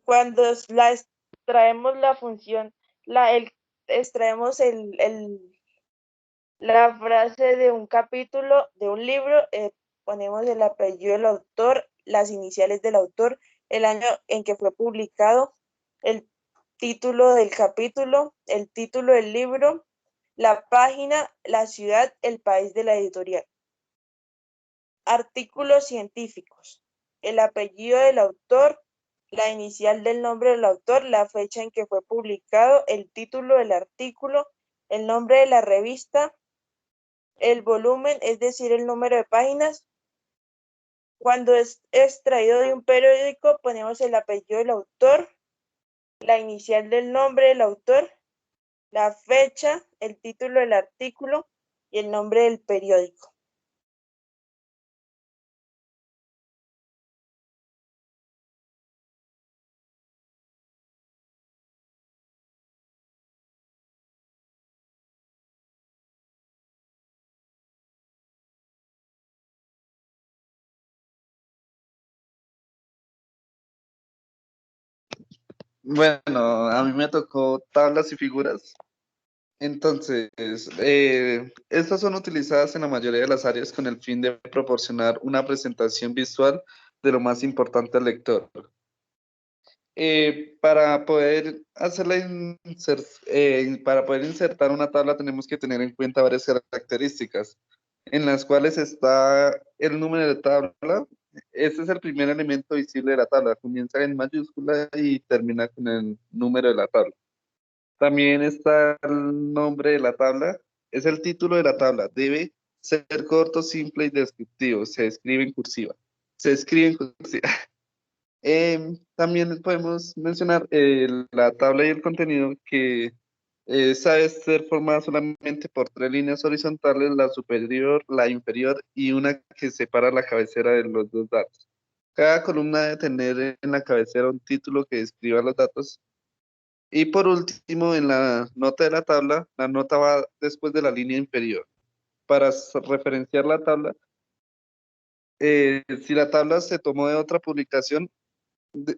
Speaker 5: Cuando la extraemos la función, extraemos la frase de un capítulo de un libro, ponemos el apellido del autor, las iniciales del autor, el año en que fue publicado, el título del capítulo, el título del libro, la página, la ciudad, el país de la editorial. Artículos científicos, el apellido del autor, la inicial del nombre del autor, la fecha en que fue publicado, el título del artículo, el nombre de la revista, el volumen, es decir, el número de páginas. Cuando es extraído de un periódico, ponemos el apellido del autor, la inicial del nombre del autor, la fecha, el título del artículo y el nombre del periódico.
Speaker 8: Bueno, a mí me tocó tablas y figuras. Entonces, estas son utilizadas en la mayoría de las áreas con el fin de proporcionar una presentación visual de lo más importante al lector. Para poder para poder insertar una tabla tenemos que tener en cuenta varias características, en las cuales está el número de tabla. Este es el primer elemento visible de la tabla, comienza en mayúscula y termina con el número de la tabla. También está el nombre de la tabla, es el título de la tabla, debe ser corto, simple y descriptivo, se escribe en cursiva. También podemos mencionar la tabla y el contenido que sabe ser formada solamente por 3 líneas horizontales, la superior, la inferior y una que separa la cabecera de los 2 datos. Cada columna debe tener en la cabecera un título que describa los datos. Y por último, en la nota de la tabla, la nota va después de la línea inferior. Para referenciar la tabla, si la tabla se tomó de otra publicación,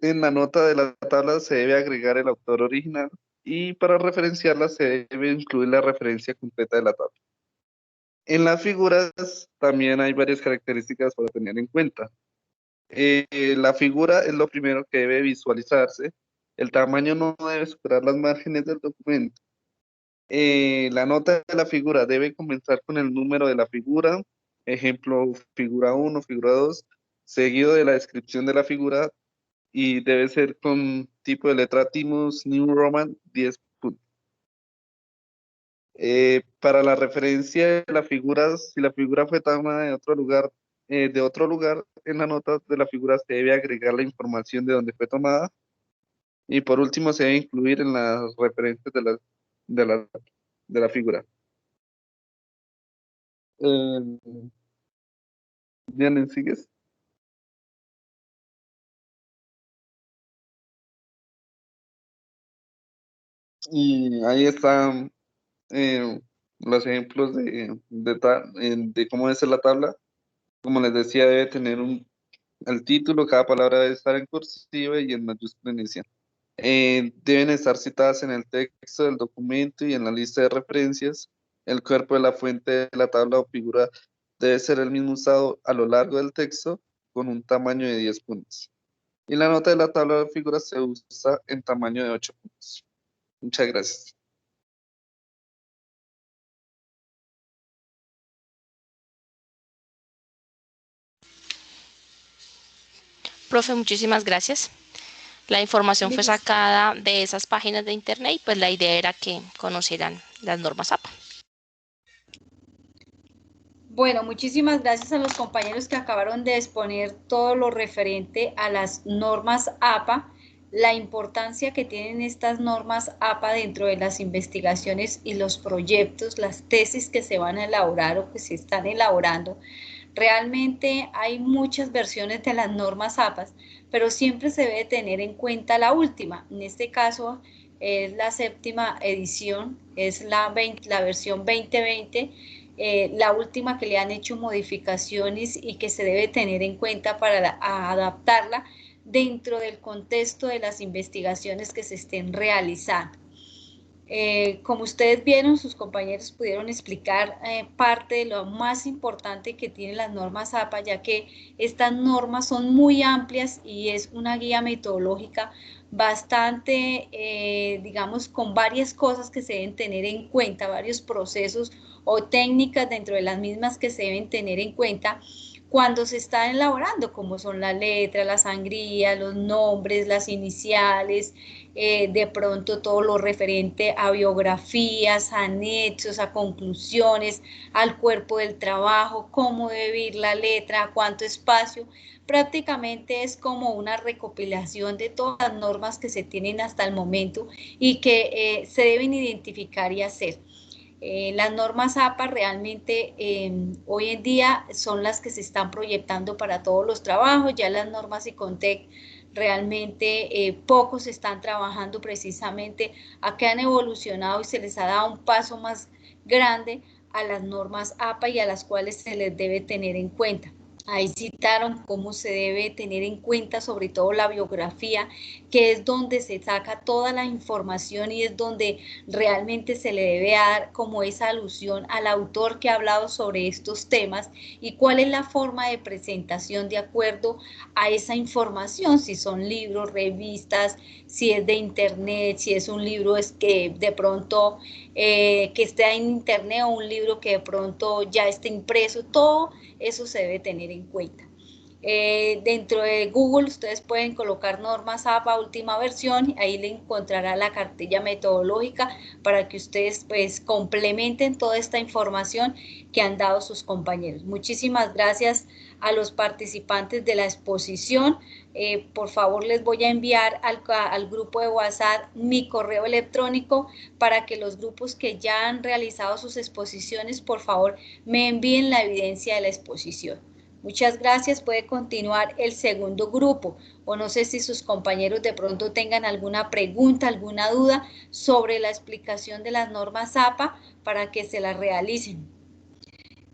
Speaker 8: en la nota de la tabla se debe agregar el autor original y para referenciarla se debe incluir la referencia completa de la tabla. En las figuras también hay varias características para tener en cuenta. La figura es lo primero que debe visualizarse. El tamaño no debe superar las márgenes del documento. La nota de la figura debe comenzar con el número de la figura, ejemplo, figura 1, figura 2, seguido de la descripción de la figura, y debe ser con tipo de letra Timus New Roman 10 puntos. Para la referencia de la figura, si la figura fue tomada de otro lugar, en la nota de la figura se debe agregar la información de dónde fue tomada. Y por último se debe incluir en las referencias de la figura. Bien, ¿sigues? Y ahí están los ejemplos de cómo es la tabla. Como les decía, debe tener el título, cada palabra debe estar en cursiva y en mayúscula inicial. Deben estar citadas en el texto del documento y en la lista de referencias. El cuerpo de la fuente de la tabla o figura debe ser el mismo usado a lo largo del texto con un tamaño de 10 puntos. Y la nota de la tabla de figuras se usa en tamaño de 8 puntos. Muchas gracias.
Speaker 4: Profe, muchísimas gracias. La información fue sacada de esas páginas de internet y pues la idea era que conocieran las normas APA.
Speaker 1: Bueno, muchísimas gracias a los compañeros que acabaron de exponer todo lo referente a las normas APA, la importancia que tienen estas normas APA dentro de las investigaciones y los proyectos, las tesis que se van a elaborar o que se están elaborando. Realmente hay muchas versiones de las normas APA, pero siempre se debe tener en cuenta la última. En este caso es la 7ª edición, es la versión 2020, la última que le han hecho modificaciones y que se debe tener en cuenta para adaptarla dentro del contexto de las investigaciones que se estén realizando. Como ustedes vieron, sus compañeros pudieron explicar parte de lo más importante que tienen las normas APA, ya que estas normas son muy amplias y es una guía metodológica bastante, digamos, con varias cosas que se deben tener en cuenta, varios procesos o técnicas dentro de las mismas que se deben tener en cuenta cuando se está elaborando, como son la letra, la sangría, los nombres, las iniciales, de pronto todo lo referente a biografías, a anexos, a conclusiones, al cuerpo del trabajo, cómo debe ir la letra, cuánto espacio. Prácticamente es como una recopilación de todas las normas que se tienen hasta el momento y que se deben identificar y hacer. Las normas APA realmente hoy en día son las que se están proyectando para todos los trabajos, ya las normas ICONTEC realmente pocos están trabajando precisamente a que han evolucionado y se les ha dado un paso más grande a las normas APA y a las cuales se les debe tener en cuenta. Ahí citaron cómo se debe tener en cuenta sobre todo la biografía, que es donde se saca toda la información y es donde realmente se le debe dar como esa alusión al autor que ha hablado sobre estos temas y cuál es la forma de presentación de acuerdo a esa información, si son libros, revistas, si es de internet, si es un libro es que de pronto que esté en internet o un libro que de pronto ya esté impreso, todo eso se debe tener en cuenta. Dentro de Google ustedes pueden colocar normas APA última versión, ahí le encontrará la cartilla metodológica para que ustedes pues complementen toda esta información que han dado sus compañeros. Muchísimas gracias a los participantes de la exposición. Por favor les voy a enviar al grupo de WhatsApp mi correo electrónico para que los grupos que ya han realizado sus exposiciones por favor me envíen la evidencia de la exposición. Muchas gracias. Puede continuar el segundo grupo o no sé si sus compañeros de pronto tengan alguna pregunta, alguna duda sobre la explicación de las normas APA para que se las realicen.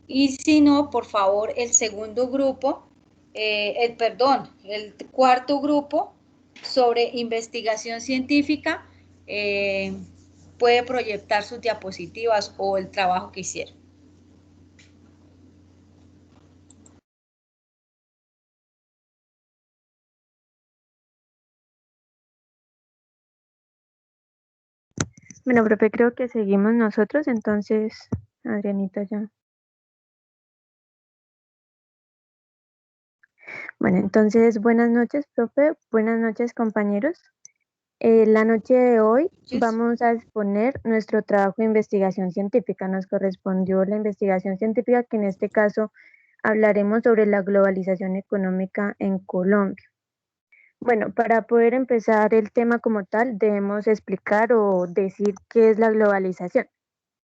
Speaker 1: Y si no, por favor, el segundo grupo, el cuarto grupo sobre investigación científica puede proyectar sus diapositivas o el trabajo que hicieron.
Speaker 9: Bueno, profe, creo que seguimos nosotros, entonces, Adrianita ya. Bueno, entonces, buenas noches, profe, buenas noches, compañeros. La noche de hoy vamos a exponer nuestro trabajo de investigación científica. Nos correspondió la investigación científica, que en este caso hablaremos sobre la globalización económica en Colombia. Bueno, para poder empezar el tema como tal, debemos explicar o decir qué es la globalización.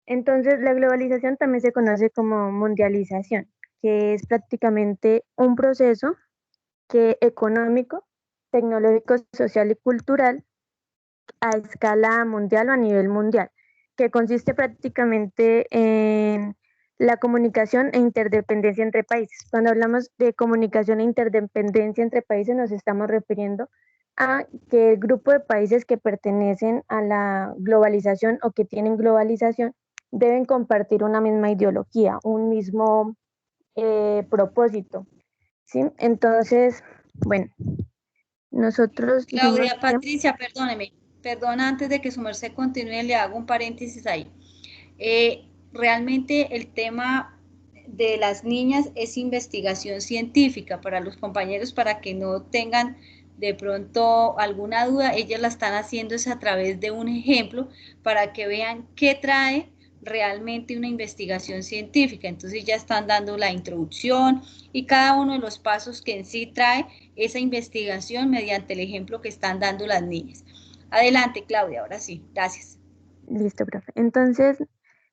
Speaker 9: Entonces, la globalización también se conoce como mundialización, que es prácticamente un proceso económico, tecnológico, social y cultural a escala mundial o a nivel mundial, que consiste prácticamente en la comunicación e interdependencia entre países. Cuando hablamos de comunicación e interdependencia entre países nos estamos refiriendo a que el grupo de países que pertenecen a la globalización o que tienen globalización deben compartir una misma ideología, un mismo propósito, ¿sí? Entonces, bueno, nosotros
Speaker 1: Claudia, Patricia, perdóneme, perdona, antes de que su merced continúe, le hago un paréntesis ahí. Realmente el tema de las niñas es investigación científica para los compañeros, para que no tengan de pronto alguna duda, ellas la están haciendo es a través de un ejemplo para que vean qué trae realmente una investigación científica. Entonces ya están dando la introducción y cada uno de los pasos que en sí trae esa investigación mediante el ejemplo que están dando las niñas. Adelante, Claudia, ahora sí, gracias.
Speaker 9: Listo, profe. Entonces,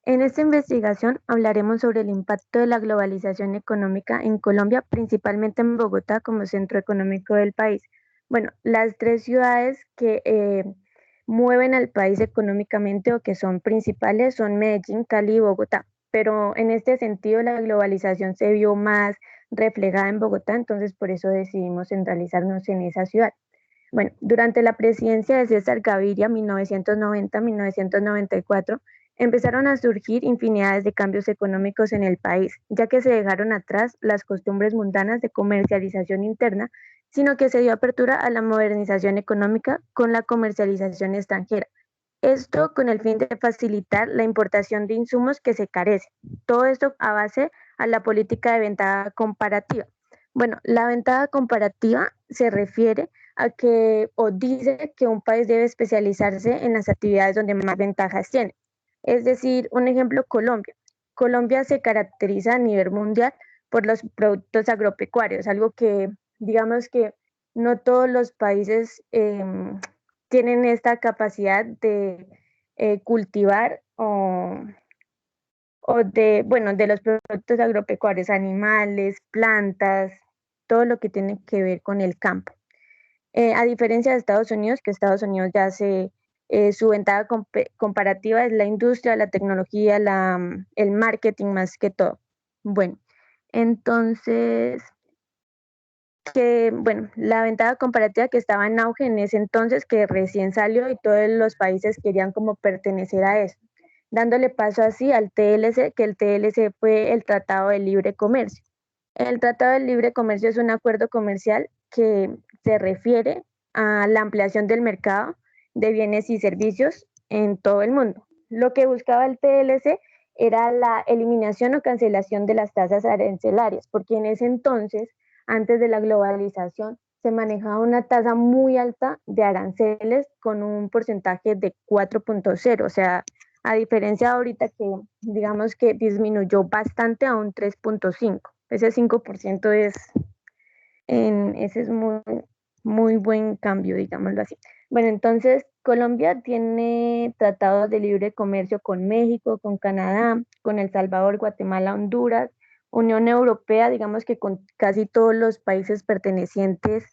Speaker 9: en esta investigación hablaremos sobre el impacto de la globalización económica en Colombia, principalmente en Bogotá como centro económico del país. Bueno, las tres ciudades que mueven al país económicamente o que son principales son Medellín, Cali y Bogotá. Pero en este sentido la globalización se vio más reflejada en Bogotá, entonces por eso decidimos centralizarnos en esa ciudad. Bueno, durante la presidencia de César Gaviria, 1990-1994, empezaron a surgir infinidades de cambios económicos en el país, ya que se dejaron atrás las costumbres mundanas de comercialización interna, sino que se dio apertura a la modernización económica con la comercialización extranjera. Esto con el fin de facilitar la importación de insumos que se carecen. Todo esto a base a la política de ventaja comparativa. Bueno, la ventaja comparativa se refiere a que o dice que un país debe especializarse en las actividades donde más ventajas tiene. Es decir, un ejemplo, Colombia. Colombia se caracteriza a nivel mundial por los productos agropecuarios, algo que digamos que no todos los países tienen esta capacidad de cultivar o de los productos agropecuarios, animales, plantas, todo lo que tiene que ver con el campo. A diferencia de Estados Unidos, que Estados Unidos ya su ventaja comparativa es la industria, la tecnología, el marketing más que todo. Bueno, entonces que, bueno, la ventaja comparativa que estaba en auge en ese entonces, que recién salió y todos los países querían como pertenecer a eso, dándole paso así al TLC, que el TLC fue el Tratado de Libre Comercio. El Tratado de Libre Comercio es un acuerdo comercial que se refiere a la ampliación del mercado de bienes y servicios en todo el mundo. Lo que buscaba el TLC era la eliminación o cancelación de las tasas arancelarias, porque en ese entonces, antes de la globalización, se manejaba una tasa muy alta de aranceles con un porcentaje de 4.0, o sea, a diferencia de ahorita que digamos que disminuyó bastante a un 3.5. Ese 5% ese es muy buen cambio, digámoslo así. Bueno, entonces Colombia tiene tratados de libre comercio con México, con Canadá, con El Salvador, Guatemala, Honduras, Unión Europea, digamos que con casi todos los países pertenecientes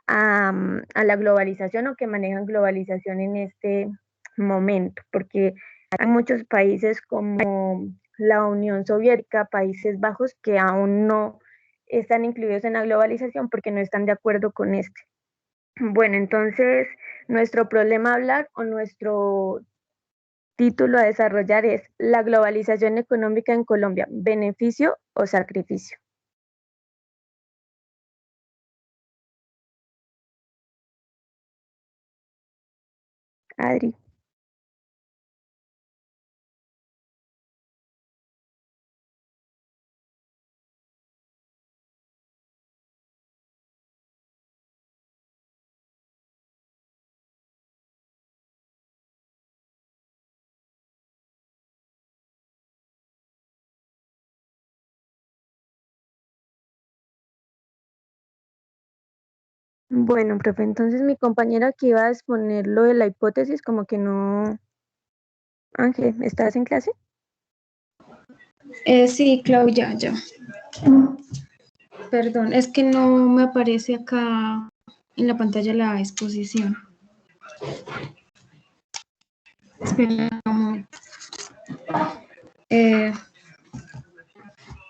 Speaker 9: a la globalización o que manejan globalización en este momento, porque hay muchos países como la Unión Soviética, Países Bajos, que aún no están incluidos en la globalización porque no están de acuerdo con este. Bueno, entonces nuestro problema a hablar o nuestro título a desarrollar es la globalización económica en Colombia, beneficio o sacrificio. Adri. Bueno, profe, entonces mi compañera que iba a exponer lo de la hipótesis, como que no. Ángel, ¿estás en clase?
Speaker 10: Sí, Claudia, ya. Perdón, es que no me aparece acá en la pantalla la exposición. Espera un momento.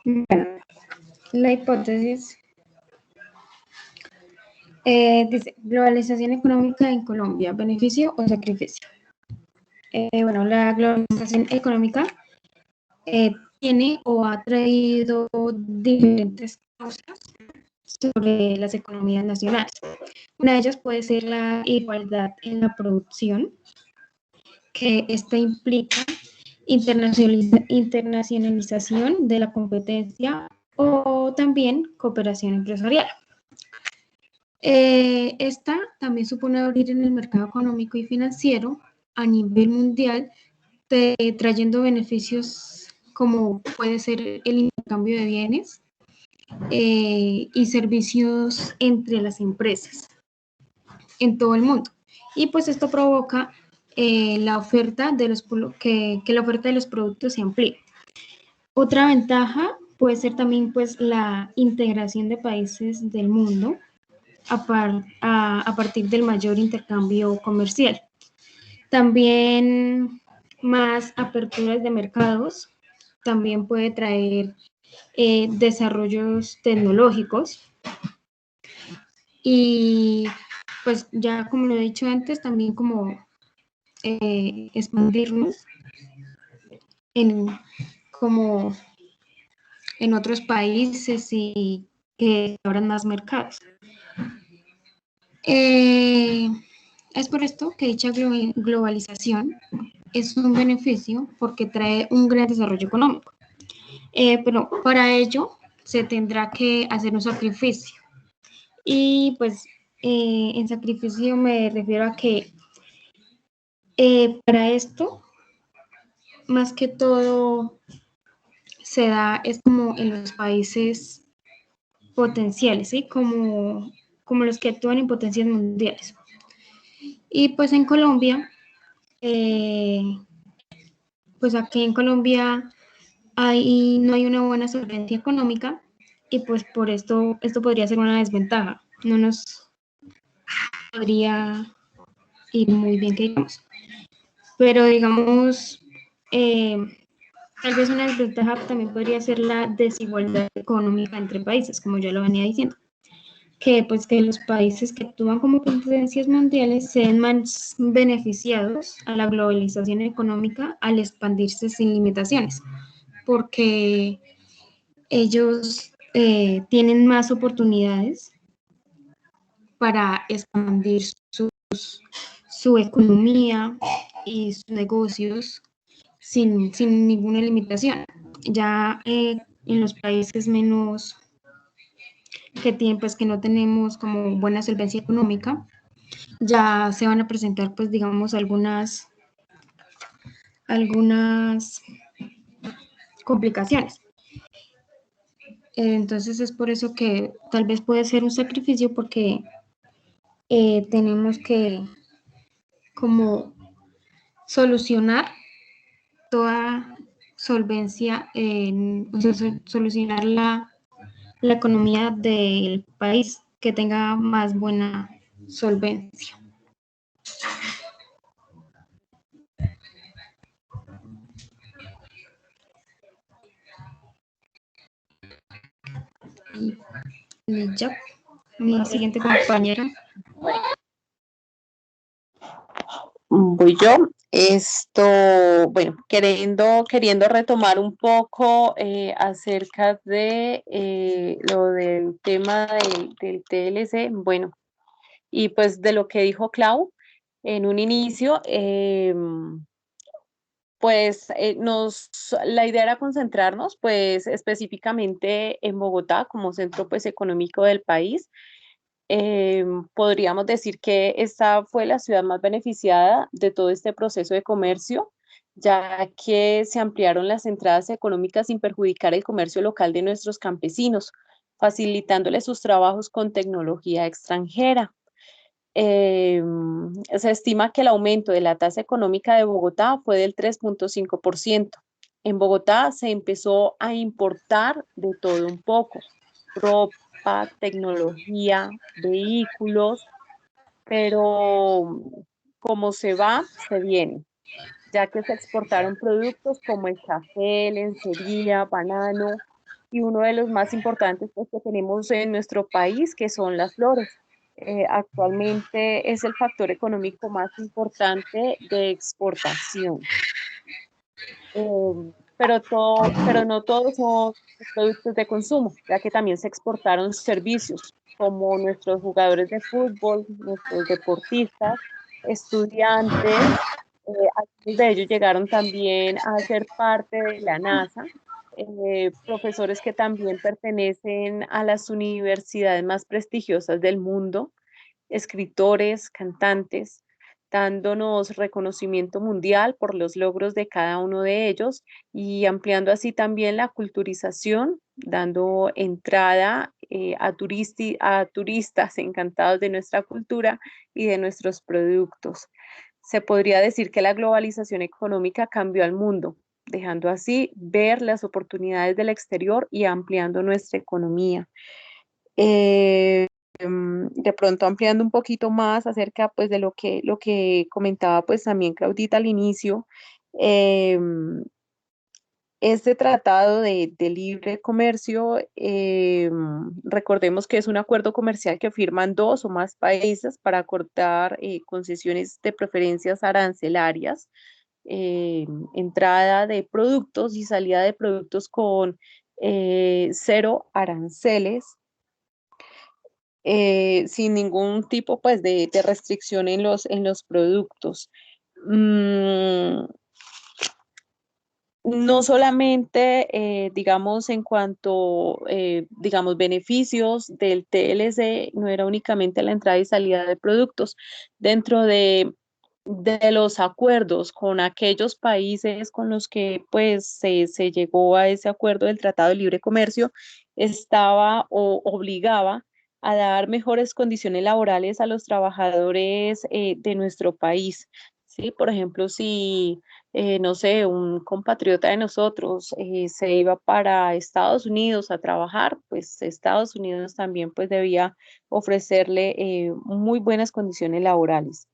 Speaker 10: Bueno, la hipótesis dice, globalización económica en Colombia, beneficio o sacrificio. Bueno, la globalización económica tiene o ha traído diferentes causas sobre las economías nacionales. Una de ellas puede ser la igualdad en la producción, que esta implica internacionalización de la competencia o también cooperación empresarial. Esta también supone abrir en el mercado económico y financiero a nivel mundial, trayendo beneficios como puede ser el intercambio de bienes y servicios entre las empresas en todo el mundo. Y pues esto provoca la oferta de que la oferta de los productos se amplíe. Otra ventaja puede ser también pues la integración de países del mundo a partir del mayor intercambio comercial. También más aperturas de mercados, también puede traer desarrollos tecnológicos y pues ya como lo he dicho antes, también como expandirnos como en otros países y que abran más mercados. Es por esto que dicha globalización es un beneficio porque trae un gran desarrollo económico. Pero para ello se tendrá que hacer un sacrificio. Y pues en sacrificio me refiero a que para esto, más que todo, se da, es como en los países potenciales, ¿sí? Como los que actúan en potencias mundiales. Y pues en Colombia, pues aquí en Colombia no hay una buena solvencia económica y pues por esto podría ser una desventaja. No nos podría ir muy bien, que digamos. Pero digamos, tal vez una desventaja también podría ser la desigualdad económica entre países, como ya lo venía diciendo. que pues que los países que actúan como potencias mundiales sean más beneficiados a la globalización económica al expandirse sin limitaciones, porque ellos tienen más oportunidades para expandir su economía y sus negocios sin ninguna limitación. Ya en los países menos que tienen, pues que no tenemos como buena solvencia económica, ya se van a presentar, pues digamos, algunas complicaciones. Entonces es por eso que tal vez puede ser un sacrificio, porque tenemos que como solucionar toda solvencia, o sea, solucionar la economía del país que tenga más buena solvencia. Y ya, mi siguiente compañera.
Speaker 11: Voy yo. Bueno, queriendo retomar un poco acerca de lo del tema del TLC, bueno, y pues de lo que dijo Clau en un inicio, pues la idea era concentrarnos pues específicamente en Bogotá como centro pues económico del país. Podríamos decir que esta fue la ciudad más beneficiada de todo este proceso de comercio, ya que se ampliaron las entradas económicas sin perjudicar el comercio local de nuestros campesinos, facilitándoles sus trabajos con tecnología extranjera. Se estima que el aumento de la tasa económica de Bogotá fue del 3,5%. En Bogotá se empezó a importar de todo un poco, ropa, tecnología, vehículos, pero como se va, se viene, ya que se exportaron productos como el café, lencería, banano y uno de los más importantes pues, que tenemos en nuestro país, que son las flores. Actualmente es el factor económico más importante de exportación. Pero no todos son productos de consumo, ya que también se exportaron servicios, como nuestros jugadores de fútbol, nuestros deportistas, estudiantes, algunos de ellos llegaron también a ser parte de la NASA, profesores que también pertenecen a las universidades más prestigiosas del mundo, escritores, cantantes, dándonos reconocimiento mundial por los logros de cada uno de ellos y ampliando así también la culturización, dando entrada a turistas encantados de nuestra cultura y de nuestros productos. Se podría decir que la globalización económica cambió al mundo, dejando así ver las oportunidades del exterior y ampliando nuestra economía. De pronto ampliando un poquito más acerca pues de lo que comentaba pues también Claudita al inicio, este tratado de libre comercio, recordemos que es un acuerdo comercial que firman dos o más países para acordar concesiones de preferencias arancelarias, entrada de productos y salida de productos con cero aranceles, sin ningún tipo pues de restricción en los productos. No solamente, digamos, en cuanto, digamos, beneficios del TLC, no era únicamente la entrada y salida de productos. Dentro de los acuerdos con aquellos países con los que pues se llegó a ese acuerdo del Tratado de Libre Comercio, estaba o obligaba a dar mejores condiciones laborales a los trabajadores de nuestro país. ¿Sí? Por ejemplo, si no sé, un compatriota de nosotros se iba para Estados Unidos a trabajar, pues Estados Unidos también pues debía ofrecerle muy buenas condiciones laborales.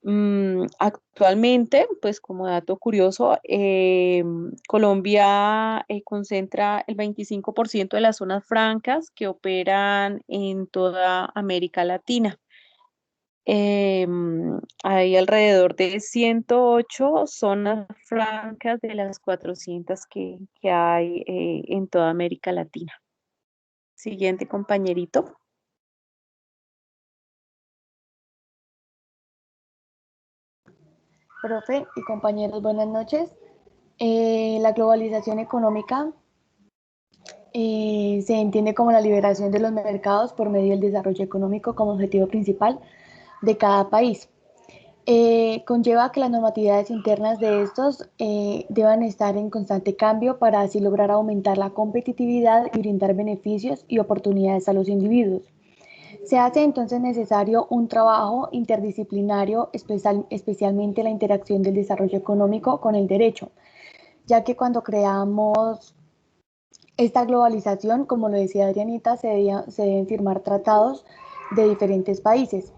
Speaker 11: Actualmente, pues como dato curioso, Colombia concentra el 25% de las zonas francas que operan en toda América Latina. Hay alrededor de 108 zonas francas de las 400 que hay en toda América Latina. Siguiente compañerito.
Speaker 2: Profe y compañeros, buenas noches. La globalización económica se entiende como la liberación de los mercados por medio del desarrollo económico como objetivo principal de cada país. Conlleva que las normatividades internas de estos deban estar en constante cambio para así lograr aumentar la competitividad y brindar beneficios y oportunidades a los individuos. Se hace entonces necesario un trabajo interdisciplinario, especialmente la interacción del desarrollo económico con el derecho, ya que cuando creamos esta globalización, como lo decía Adrianita, se deben firmar tratados de diferentes países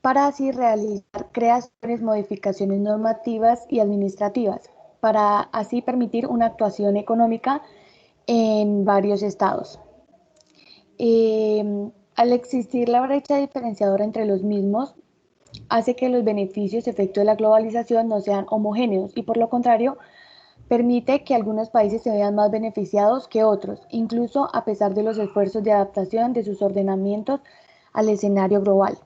Speaker 2: para así realizar creaciones, modificaciones normativas y administrativas, para así permitir una actuación económica en varios estados. Al existir la brecha diferenciadora entre los mismos, hace que los beneficios efecto de la globalización no sean homogéneos y por lo contrario, permite que algunos países se vean más beneficiados que otros, incluso a pesar de los esfuerzos de adaptación de sus ordenamientos al escenario global,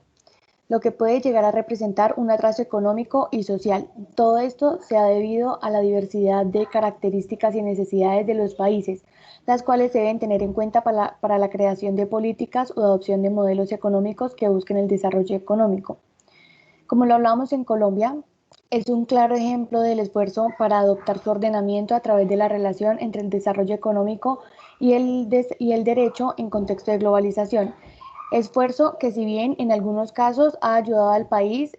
Speaker 2: lo que puede llegar a representar un atraso económico y social. Todo esto se ha debido a la diversidad de características y necesidades de los países, las cuales se deben tener en cuenta para la creación de políticas o adopción de modelos económicos que busquen el desarrollo económico. Como lo hablamos en Colombia, es un claro ejemplo del esfuerzo para adoptar su ordenamiento a través de la relación entre el desarrollo económico y el derecho en contexto de globalización. Esfuerzo que si bien en algunos casos ha ayudado al país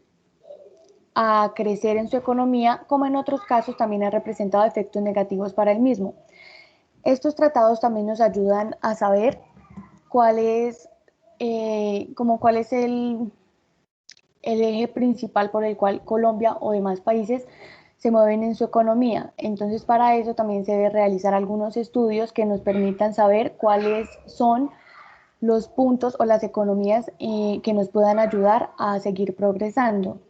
Speaker 2: a crecer en su economía, como en otros casos también ha representado efectos negativos para el mismo. Estos tratados también nos ayudan a saber cuál es el eje principal por el cual Colombia o demás países se mueven en su economía. Entonces, para eso también se debe realizar algunos estudios que nos permitan saber cuáles son los puntos o las economías que nos puedan ayudar a seguir progresando.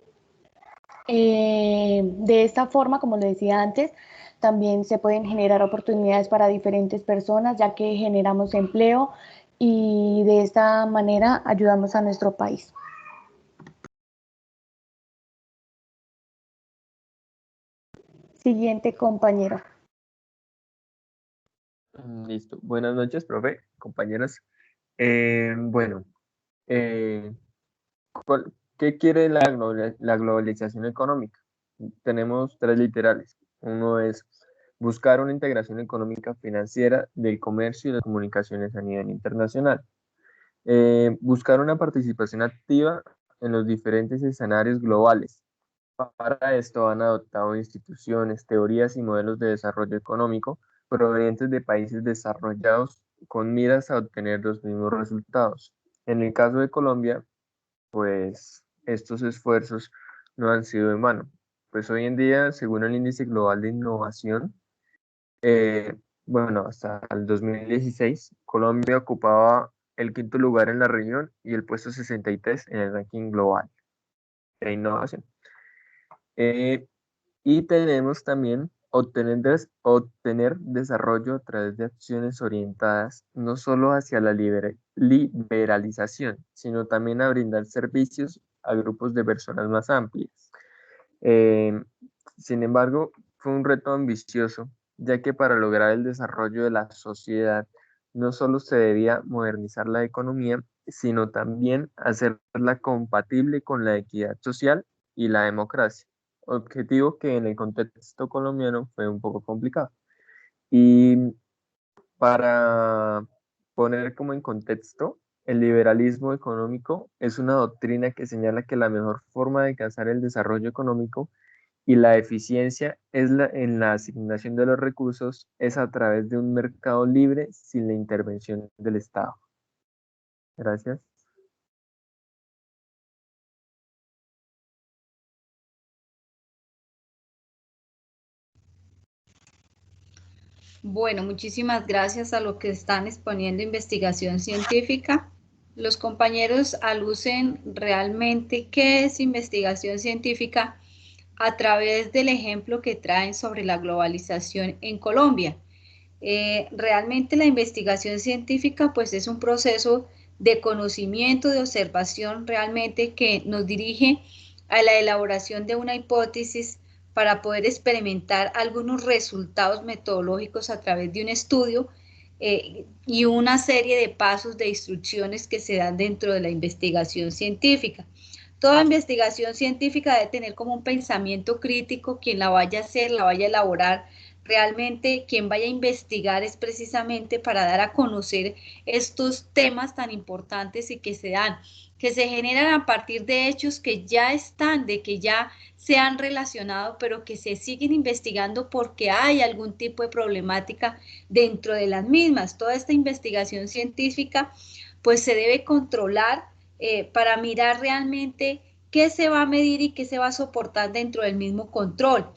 Speaker 2: De esta forma, como le decía antes, también se pueden generar oportunidades para diferentes personas, ya que generamos empleo y de esta manera ayudamos a nuestro país. Siguiente compañero.
Speaker 3: Listo. Buenas noches, profe, compañeros. Bueno, eh, ¿qué quiere la globalización económica? Tenemos tres literales. Uno es buscar una integración económica financiera del comercio y las comunicaciones a nivel internacional. Buscar una participación activa en los diferentes escenarios globales. Para esto han adoptado instituciones, teorías y modelos de desarrollo económico provenientes de países desarrollados con miras a obtener los mismos resultados. En el caso de Colombia, pues estos esfuerzos no han sido en vano. Pues hoy en día, según el Índice Global de Innovación, bueno, hasta el 2016, Colombia ocupaba el quinto lugar en la región y el puesto 63 en el ranking global de innovación. Y tenemos también obtener desarrollo a través de acciones orientadas no solo hacia la liberalización, sino también a brindar servicios a grupos de personas más amplias. Sin embargo, fue un reto ambicioso, ya que para lograr el desarrollo de la sociedad no solo se debía modernizar la economía, sino también hacerla compatible con la equidad social y la democracia, objetivo que en el contexto colombiano fue un poco complicado. Y para poner como en contexto, el liberalismo económico es una doctrina que señala que la mejor forma de alcanzar el desarrollo económico y la eficiencia en la asignación de los recursos es a través de un mercado libre sin la intervención del Estado. Gracias.
Speaker 1: Bueno, muchísimas gracias a lo que están exponiendo investigación científica. Los compañeros alucen realmente qué es investigación científica a través del ejemplo que traen sobre la globalización en Colombia. Realmente la investigación científica pues es un proceso de conocimiento, de observación realmente que nos dirige a la elaboración de una hipótesis para poder experimentar algunos resultados metodológicos a través de un estudio y una serie de pasos de instrucciones que se dan dentro de la investigación científica. Toda investigación científica debe tener como un pensamiento crítico, quien la vaya a hacer, la vaya a elaborar. Realmente quien vaya a investigar es precisamente para dar a conocer estos temas tan importantes y que se dan, que se generan a partir de hechos que ya están, de que ya se han relacionado, pero que se siguen investigando porque hay algún tipo de problemática dentro de las mismas. Toda esta investigación científica pues se debe controlar para mirar realmente qué se va a medir y qué se va a soportar dentro del mismo control.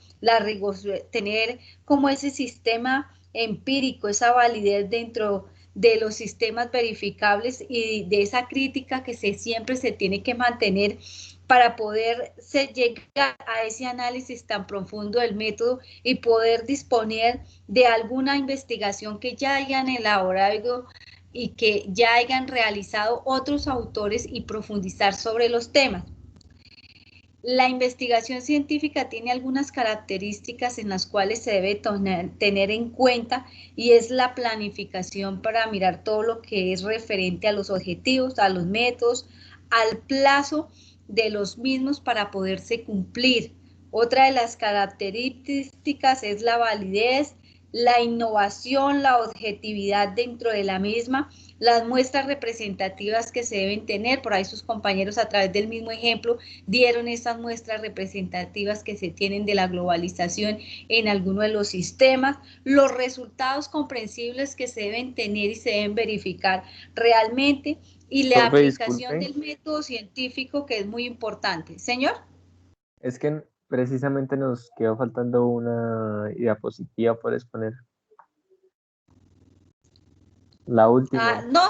Speaker 1: Tener como ese sistema empírico, esa validez dentro de los sistemas verificables y de esa crítica que siempre se tiene que mantener para poder llegar a ese análisis tan profundo del método y poder disponer de alguna investigación que ya hayan elaborado y que ya hayan realizado otros autores y profundizar sobre los temas. La investigación científica tiene algunas características en las cuales se debe tener en cuenta y es la planificación para mirar todo lo que es referente a los objetivos, a los métodos, al plazo de los mismos para poderse cumplir. Otra de las características es la validez, la innovación, la objetividad dentro de la misma, las muestras representativas que se deben tener. Por ahí sus compañeros a través del mismo ejemplo dieron esas muestras representativas que se tienen de la globalización en alguno de los sistemas, los resultados comprensibles que se deben tener y se deben verificar realmente y la aplicación del método científico, que es muy importante. Señor.
Speaker 3: Es que precisamente nos quedó faltando una diapositiva por exponer. La última.
Speaker 1: No,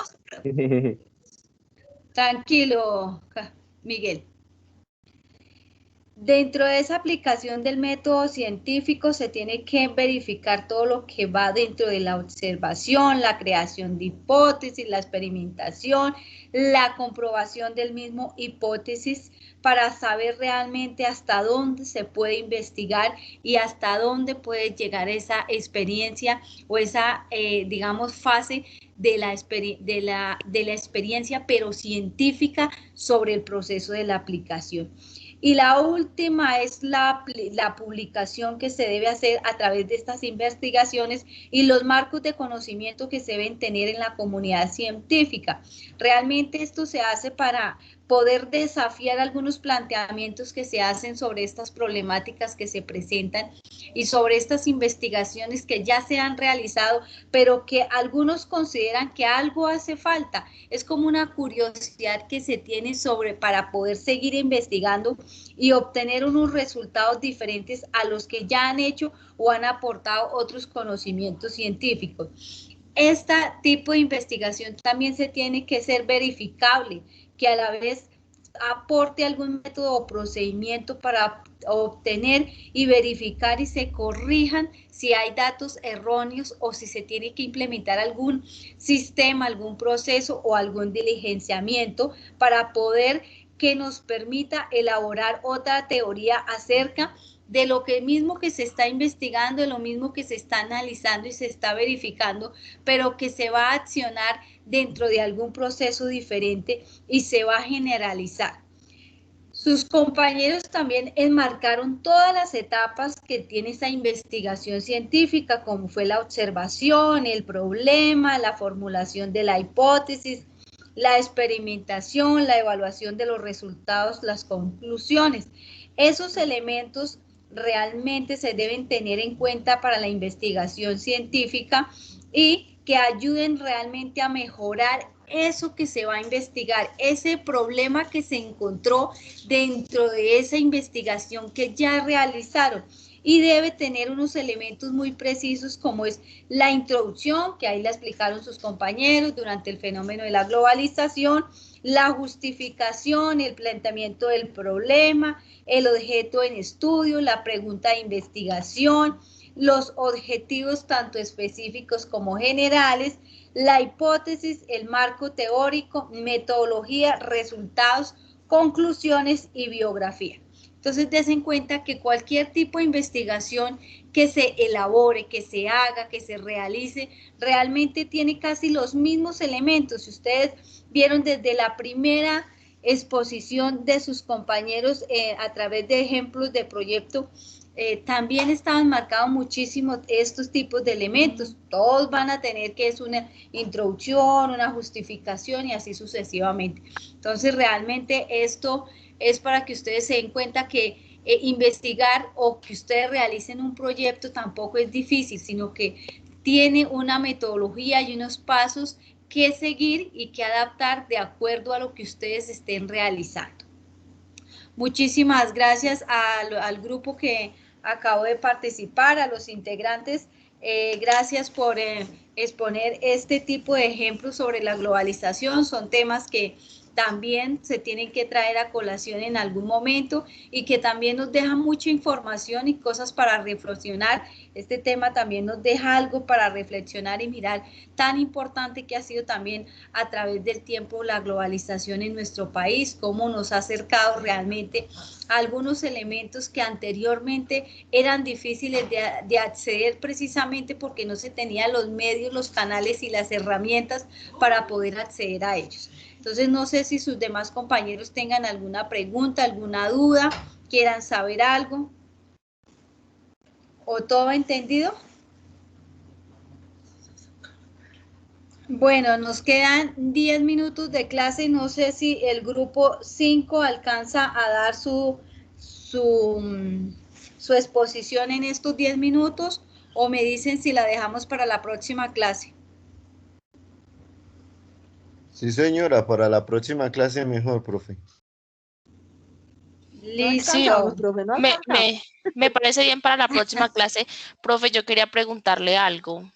Speaker 1: tranquilo, Miguel. Dentro de esa aplicación del método científico se tiene que verificar todo lo que va dentro de la observación, la creación de hipótesis, la experimentación, la comprobación del mismo hipótesis para saber realmente hasta dónde se puede investigar y hasta dónde puede llegar esa experiencia o esa, digamos, fase de la experiencia, pero científica sobre el proceso de la aplicación. Y la última es la publicación que se debe hacer a través de estas investigaciones y los marcos de conocimiento que se deben tener en la comunidad científica. Realmente esto se hace para poder desafiar algunos planteamientos que se hacen sobre estas problemáticas que se presentan y sobre estas investigaciones que ya se han realizado, pero que algunos consideran que algo hace falta. Es como una curiosidad que se tiene para poder seguir investigando y obtener unos resultados diferentes a los que ya han hecho o han aportado otros conocimientos científicos. Este tipo de investigación también se tiene que ser verificable, que a la vez aporte algún método o procedimiento para obtener y verificar y se corrijan si hay datos erróneos o si se tiene que implementar algún sistema, algún proceso o algún diligenciamiento para poder que nos permita elaborar otra teoría acerca de lo que mismo que se está investigando, de lo mismo que se está analizando y se está verificando, pero que se va a accionar dentro de algún proceso diferente y se va a generalizar. Sus compañeros también enmarcaron todas las etapas que tiene esta investigación científica, como fue la observación, el problema, la formulación de la hipótesis, la experimentación, la evaluación de los resultados, las conclusiones. Esos elementos realmente se deben tener en cuenta para la investigación científica y que ayuden realmente a mejorar eso que se va a investigar, ese problema que se encontró dentro de esa investigación que ya realizaron. y debe tener unos elementos muy precisos como es la introducción, que ahí la explicaron sus compañeros durante el fenómeno de la globalización, la justificación, el planteamiento del problema, el objeto en estudio, la pregunta de investigación, los objetivos tanto específicos como generales, la hipótesis, el marco teórico, metodología, resultados, conclusiones y biografía. Entonces, des en cuenta que cualquier tipo de investigación que se elabore, que se haga, que se realice, realmente tiene casi los mismos elementos. Si ustedes vieron desde la primera exposición de sus compañeros a través de ejemplos de proyecto, también estaban marcados muchísimo estos tipos de elementos. Todos van a tener que es una introducción, una justificación y así sucesivamente. Entonces, realmente esto es para que ustedes se den cuenta que investigar o que ustedes realicen un proyecto tampoco es difícil, sino que tiene una metodología y unos pasos que seguir y que adaptar de acuerdo a lo que ustedes estén realizando. Muchísimas gracias al grupo que acabo de participar, a los integrantes. Gracias por exponer este tipo de ejemplos sobre la globalización. Son temas que también se tienen que traer a colación en algún momento y que también nos dejan mucha información y cosas para reflexionar. Este tema también nos deja algo para reflexionar y mirar tan importante que ha sido también a través del tiempo la globalización en nuestro país, cómo nos ha acercado realmente a algunos elementos que anteriormente eran difíciles de acceder precisamente porque no se tenían los medios, los canales y las herramientas para poder acceder a ellos. Entonces, no sé si sus demás compañeros tengan alguna pregunta, alguna duda, quieran saber algo. ¿O todo entendido? Bueno, nos quedan 10 minutos de clase. No sé si el grupo 5 alcanza a dar su exposición en estos 10 minutos o me dicen si la dejamos para la próxima clase.
Speaker 12: Sí, señora, para la próxima clase mejor, profe.
Speaker 1: Listo.
Speaker 4: Sí, me parece bien para la próxima clase. Profe, yo quería preguntarle algo.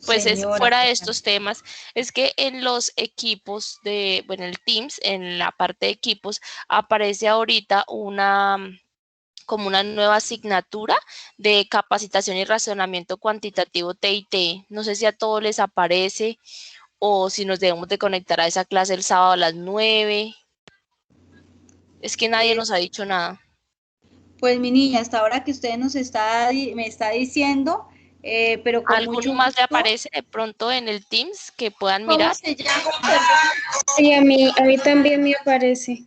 Speaker 4: Pues fuera de estos temas, es que en los equipos bueno, el Teams, en la parte de equipos, aparece ahorita como una nueva asignatura de capacitación y razonamiento cuantitativo TIT. No sé si a todos les aparece o si nos debemos de conectar a esa clase el sábado a las 9. Es que nadie nos ha dicho nada.
Speaker 1: Pues mi niña, hasta ahora que usted me está diciendo, pero con
Speaker 4: ¿Alguno
Speaker 1: mucho
Speaker 4: más
Speaker 1: gusto.
Speaker 4: le aparece de pronto en el Teams que puedan
Speaker 1: ¿Cómo
Speaker 4: mirar?
Speaker 1: se llama?
Speaker 10: Sí, a mí también me aparece.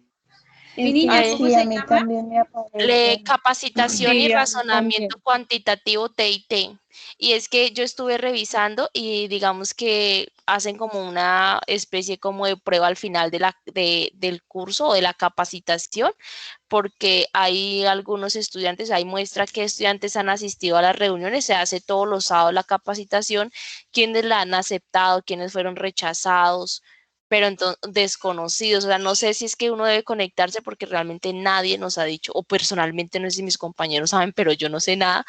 Speaker 1: Mi niña, ¿cómo se llama?
Speaker 2: También me aparece.
Speaker 4: Capacitación y
Speaker 2: Sí, a mí
Speaker 4: razonamiento
Speaker 2: también.
Speaker 4: cuantitativo TIT. Y es que yo estuve revisando y digamos que hacen como una especie como de prueba al final del curso o de la capacitación, porque hay algunos estudiantes, hay muestra que estudiantes han asistido a las reuniones, se hace todos los sábados la capacitación, quienes la han aceptado, quienes fueron rechazados, pero entonces desconocidos. O sea, no sé si es que uno debe conectarse porque realmente nadie nos ha dicho, o personalmente no sé si mis compañeros saben, pero yo no sé nada.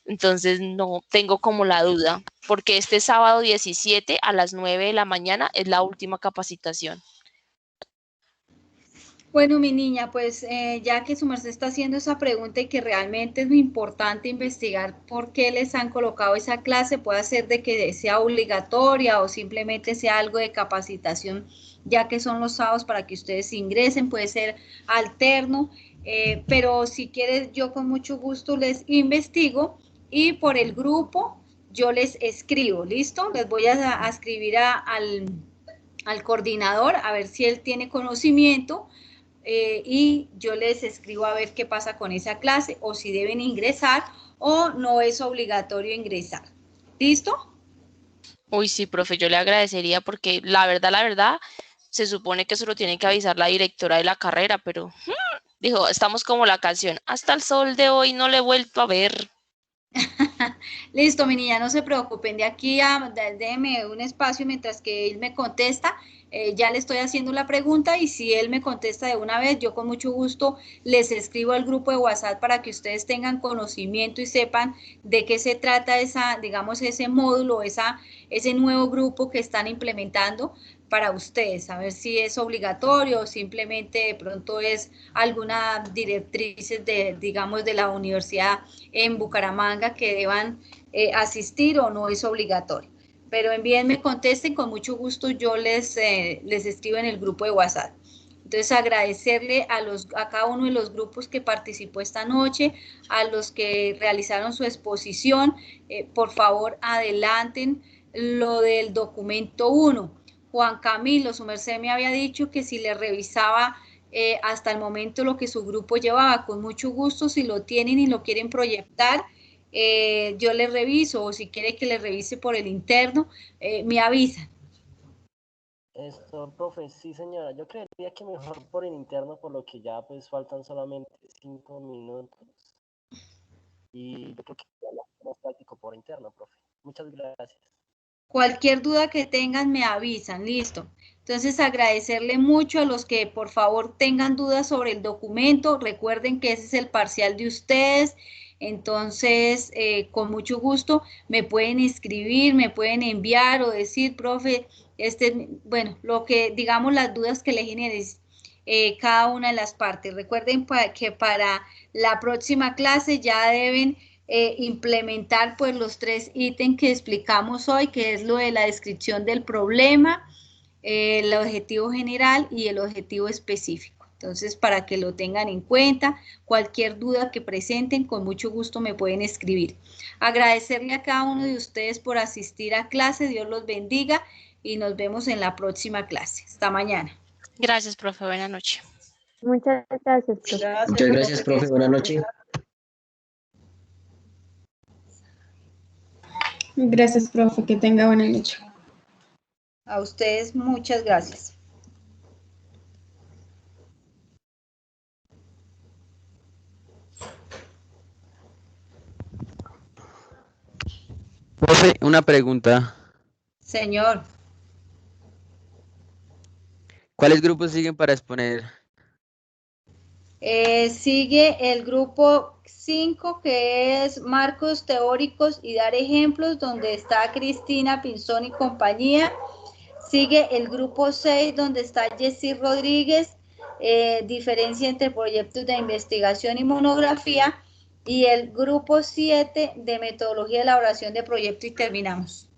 Speaker 4: Entonces no tengo como la duda, porque este sábado 17 a las 9 de la mañana es la última capacitación.
Speaker 1: Bueno, mi niña, pues ya que su merced está haciendo esa pregunta y que realmente es muy importante investigar por qué les han colocado esa clase, puede ser de que sea obligatoria o simplemente sea algo de capacitación, ya que son los sábados para que ustedes ingresen, puede ser alterno, pero si quieres yo con mucho gusto les investigo y por el grupo yo les escribo, ¿listo? Les voy a escribir al coordinador a ver si él tiene conocimiento. Y yo les escribo a ver qué pasa con esa clase o si deben ingresar o no es obligatorio ingresar. ¿Listo?
Speaker 4: Uy, sí, profe, yo le agradecería porque la verdad, se supone que eso lo tiene que avisar la directora de la carrera, pero dijo, estamos como la canción, hasta el sol de hoy no le he vuelto a ver.
Speaker 1: Listo, mi niña, no se preocupen. De aquí a, déjeme un espacio mientras que él me contesta. Ya le estoy haciendo la pregunta y si él me contesta de una vez, yo con mucho gusto les escribo al grupo de WhatsApp para que ustedes tengan conocimiento y sepan de qué se trata esa, digamos, ese módulo, ese nuevo grupo que están implementando para ustedes, a ver si es obligatorio o simplemente de pronto es alguna directrices de, digamos, de la universidad en Bucaramanga que deban asistir o no es obligatorio. Pero envíenme, contesten, con mucho gusto yo les escribo en el grupo de WhatsApp. Entonces agradecerle a cada uno de los grupos que participó esta noche, a los que realizaron su exposición, por favor adelanten lo del documento 1. Juan Camilo, su merced me había dicho que si le revisaba hasta el momento lo que su grupo llevaba, con mucho gusto, si lo tienen y lo quieren proyectar, yo les reviso, o si quiere que les revise por el interno, me avisan.
Speaker 13: Profe, sí señora, yo creería que mejor por el interno, por lo que ya pues faltan solamente 5 minutos. Y yo creo que ya más práctico por interno, profe. Muchas gracias.
Speaker 1: Cualquier duda que tengan me avisan, listo. Entonces agradecerle mucho a los que por favor tengan dudas sobre el documento. Recuerden que ese es el parcial de ustedes. Entonces, con mucho gusto me pueden escribir, me pueden enviar o decir, profe, bueno, lo que digamos las dudas que le generes cada una de las partes. Recuerden que para la próxima clase ya deben implementar pues los 3 ítems que explicamos hoy, que es lo de la descripción del problema, el objetivo general y el objetivo específico. Entonces, para que lo tengan en cuenta, cualquier duda que presenten, con mucho gusto me pueden escribir. Agradecerle a cada uno de ustedes por asistir a clase, Dios los bendiga y nos vemos en la próxima clase. Hasta mañana.
Speaker 4: Gracias, profe. Buenas noches.
Speaker 9: Muchas gracias, profe.
Speaker 5: Gracias,
Speaker 14: Muchas gracias, profe. Buenas noches.
Speaker 10: Gracias, profe. Que tenga buena noche.
Speaker 1: A ustedes muchas gracias.
Speaker 15: Profe, una pregunta.
Speaker 1: Señor.
Speaker 15: ¿Cuáles grupos siguen para exponer?
Speaker 1: Sigue el grupo 5, que es marcos teóricos y dar ejemplos, donde está Cristina Pinzón y compañía. Sigue el grupo 6, donde está Jessy Rodríguez, diferencia entre proyectos de investigación y monografía. Y el grupo 7 de metodología de elaboración de proyecto y terminamos.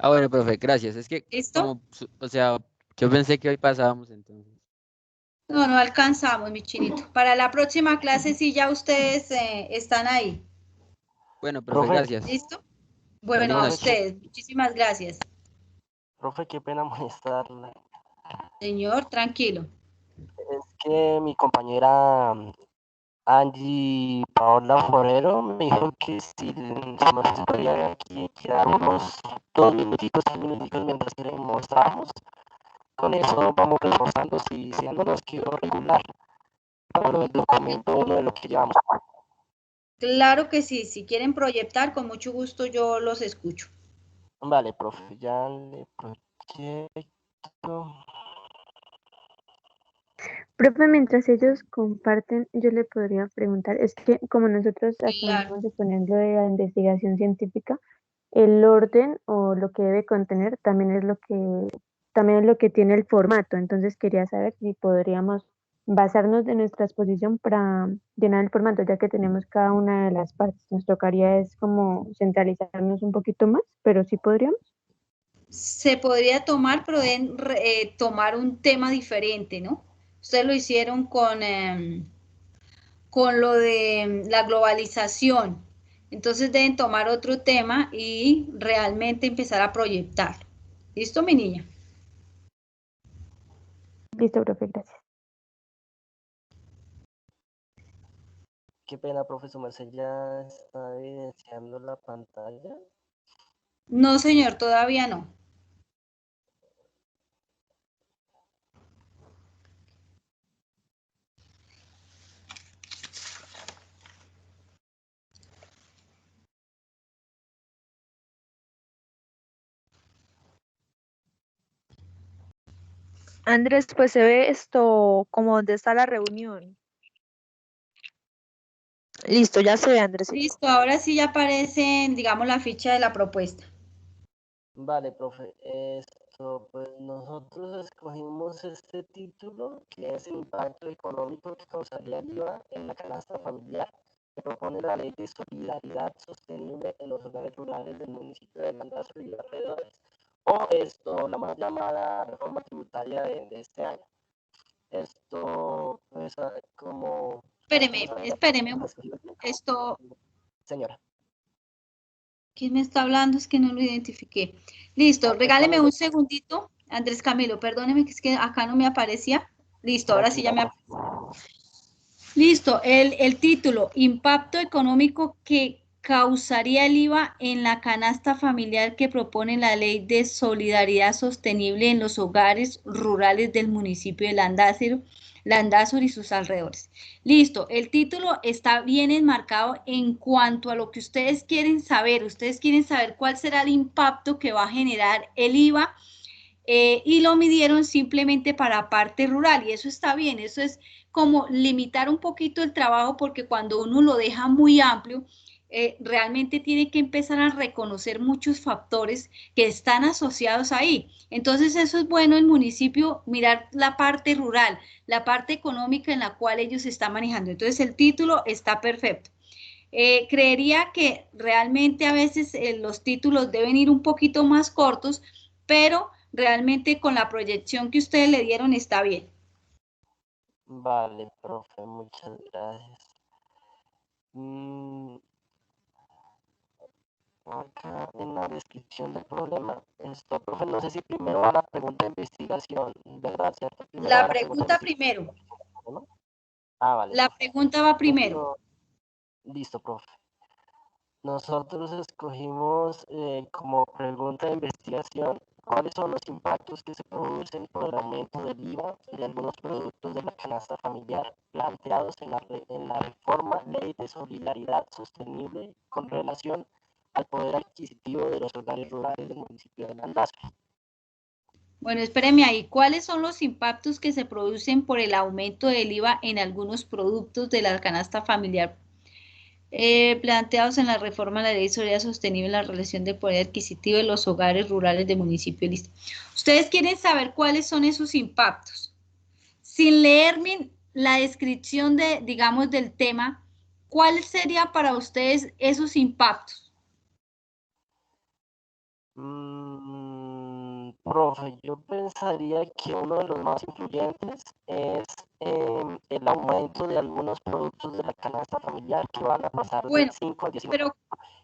Speaker 15: Bueno, profe, gracias. Es que,
Speaker 1: ¿Listo?
Speaker 15: o sea, yo pensé que hoy pasábamos entonces.
Speaker 1: No, no alcanzamos, mi chinito. Para la próxima clase sí ya ustedes están ahí.
Speaker 15: Bueno, profe, gracias.
Speaker 1: ¿Listo? Bueno, a ustedes. Muchísimas gracias.
Speaker 13: Profe, qué pena molestarla.
Speaker 1: Señor, tranquilo.
Speaker 13: Es que mi compañera Angie Paola Forero me dijo que si nos podía aquí quedar unos 2 minutitos, 3 minutitos mientras que le mostramos. Con eso vamos reforzando si no nos quedó regular. Para el documento, uno de lo que llevamos.
Speaker 1: Claro que sí, si quieren proyectar, con mucho gusto yo los escucho.
Speaker 13: Vale, profe, ya le proyecto.
Speaker 9: Profe, mientras ellos comparten, yo le podría preguntar, es que como nosotros acabamos de poner lo de la investigación científica, el orden o lo que debe contener también es lo que tiene el formato. Entonces quería saber si podríamos basarnos de nuestra exposición para llenar el formato, ya que tenemos cada una de las partes. Nos tocaría es como centralizarnos un poquito más, pero sí podríamos.
Speaker 1: Se podría tomar, pero deben tomar un tema diferente, ¿no? Ustedes lo hicieron con lo de la globalización. Entonces deben tomar otro tema y realmente empezar a proyectar. ¿Listo, mi niña?
Speaker 9: Listo, profe, gracias.
Speaker 13: Qué pena, profesor Marcel, ¿ya está evidenciando la pantalla?
Speaker 1: No, señor, todavía no.
Speaker 9: Andrés, pues se ve esto como donde está la reunión. Listo, ya se ve, Andrés.
Speaker 1: Listo, ahora sí ya aparece, digamos, la ficha de la propuesta.
Speaker 13: Vale, profe. Pues nosotros escogimos este título, que es el impacto económico que causaría el IVA en la canasta familiar, que propone la Ley de Solidaridad Sostenible en los Hogares Rurales del municipio de Landazuri y alrededores, o esto, la más llamada reforma tributaria de este año. Esto, pues, como...
Speaker 1: Espéreme, esto,
Speaker 13: Señora.
Speaker 1: ¿quién me está hablando? Es que no lo identifiqué. Listo, regáleme un segundito. Andrés Camilo, perdóneme que es que acá no me aparecía. Listo, ahora sí ya me aparece. Listo, el título, impacto económico que causaría el IVA en la canasta familiar que propone la Ley de Solidaridad Sostenible en los hogares rurales del municipio de Landázuri y sus alrededores. Listo, el título está bien enmarcado en cuanto a lo que ustedes quieren saber. Ustedes quieren saber cuál será el impacto que va a generar el IVA y lo midieron simplemente para parte rural y eso está bien, eso es como limitar un poquito el trabajo porque cuando uno lo deja muy amplio, realmente tiene que empezar a reconocer muchos factores que están asociados ahí. Entonces eso es bueno el municipio mirar la parte rural, la parte económica en la cual ellos están manejando. Entonces el título está perfecto. Creería que realmente a veces los títulos deben ir un poquito más cortos, pero realmente con la proyección que ustedes le dieron está bien.
Speaker 13: Vale, profe, muchas gracias. Acá en la descripción del problema, profe, no sé si primero va la pregunta de investigación, ¿verdad? ¿Cierto? Primero va
Speaker 1: La
Speaker 13: la
Speaker 1: pregunta primero.
Speaker 13: ¿no? Ah, vale.
Speaker 1: La pregunta va primero.
Speaker 13: Listo, profe. Nosotros escogimos como pregunta de investigación cuáles son los impactos que se producen por el aumento del IVA de algunos productos de la canasta familiar planteados en la reforma Ley de Solidaridad Sostenible con relación al poder adquisitivo de los hogares rurales del municipio de Landazuri.
Speaker 1: Bueno, espéreme ahí. ¿Cuáles son los impactos que se producen por el aumento del IVA en algunos productos de la canasta familiar planteados en la reforma de la Ley de Solidaridad Sostenible en la relación del poder adquisitivo de los hogares rurales del municipio? Listo. Ustedes quieren saber cuáles son esos impactos. Sin leerme la descripción de, digamos, del tema, ¿cuál sería para ustedes esos impactos?
Speaker 13: Profe, yo pensaría que uno de los más influyentes es el aumento de algunos productos de la canasta familiar que van a pasar del 5 al 10%.
Speaker 1: Pero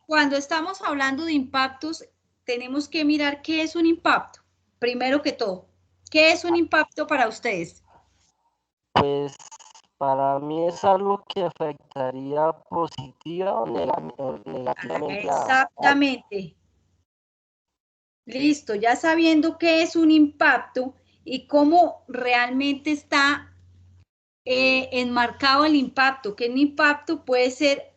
Speaker 1: cuando estamos hablando de impactos, tenemos que mirar qué es un impacto, primero que todo. ¿Qué es un impacto para ustedes?
Speaker 13: Pues para mí es algo que afectaría positiva o negativamente.
Speaker 1: Exactamente. Listo, ya sabiendo qué es un impacto y cómo realmente está enmarcado el impacto, que un impacto puede ser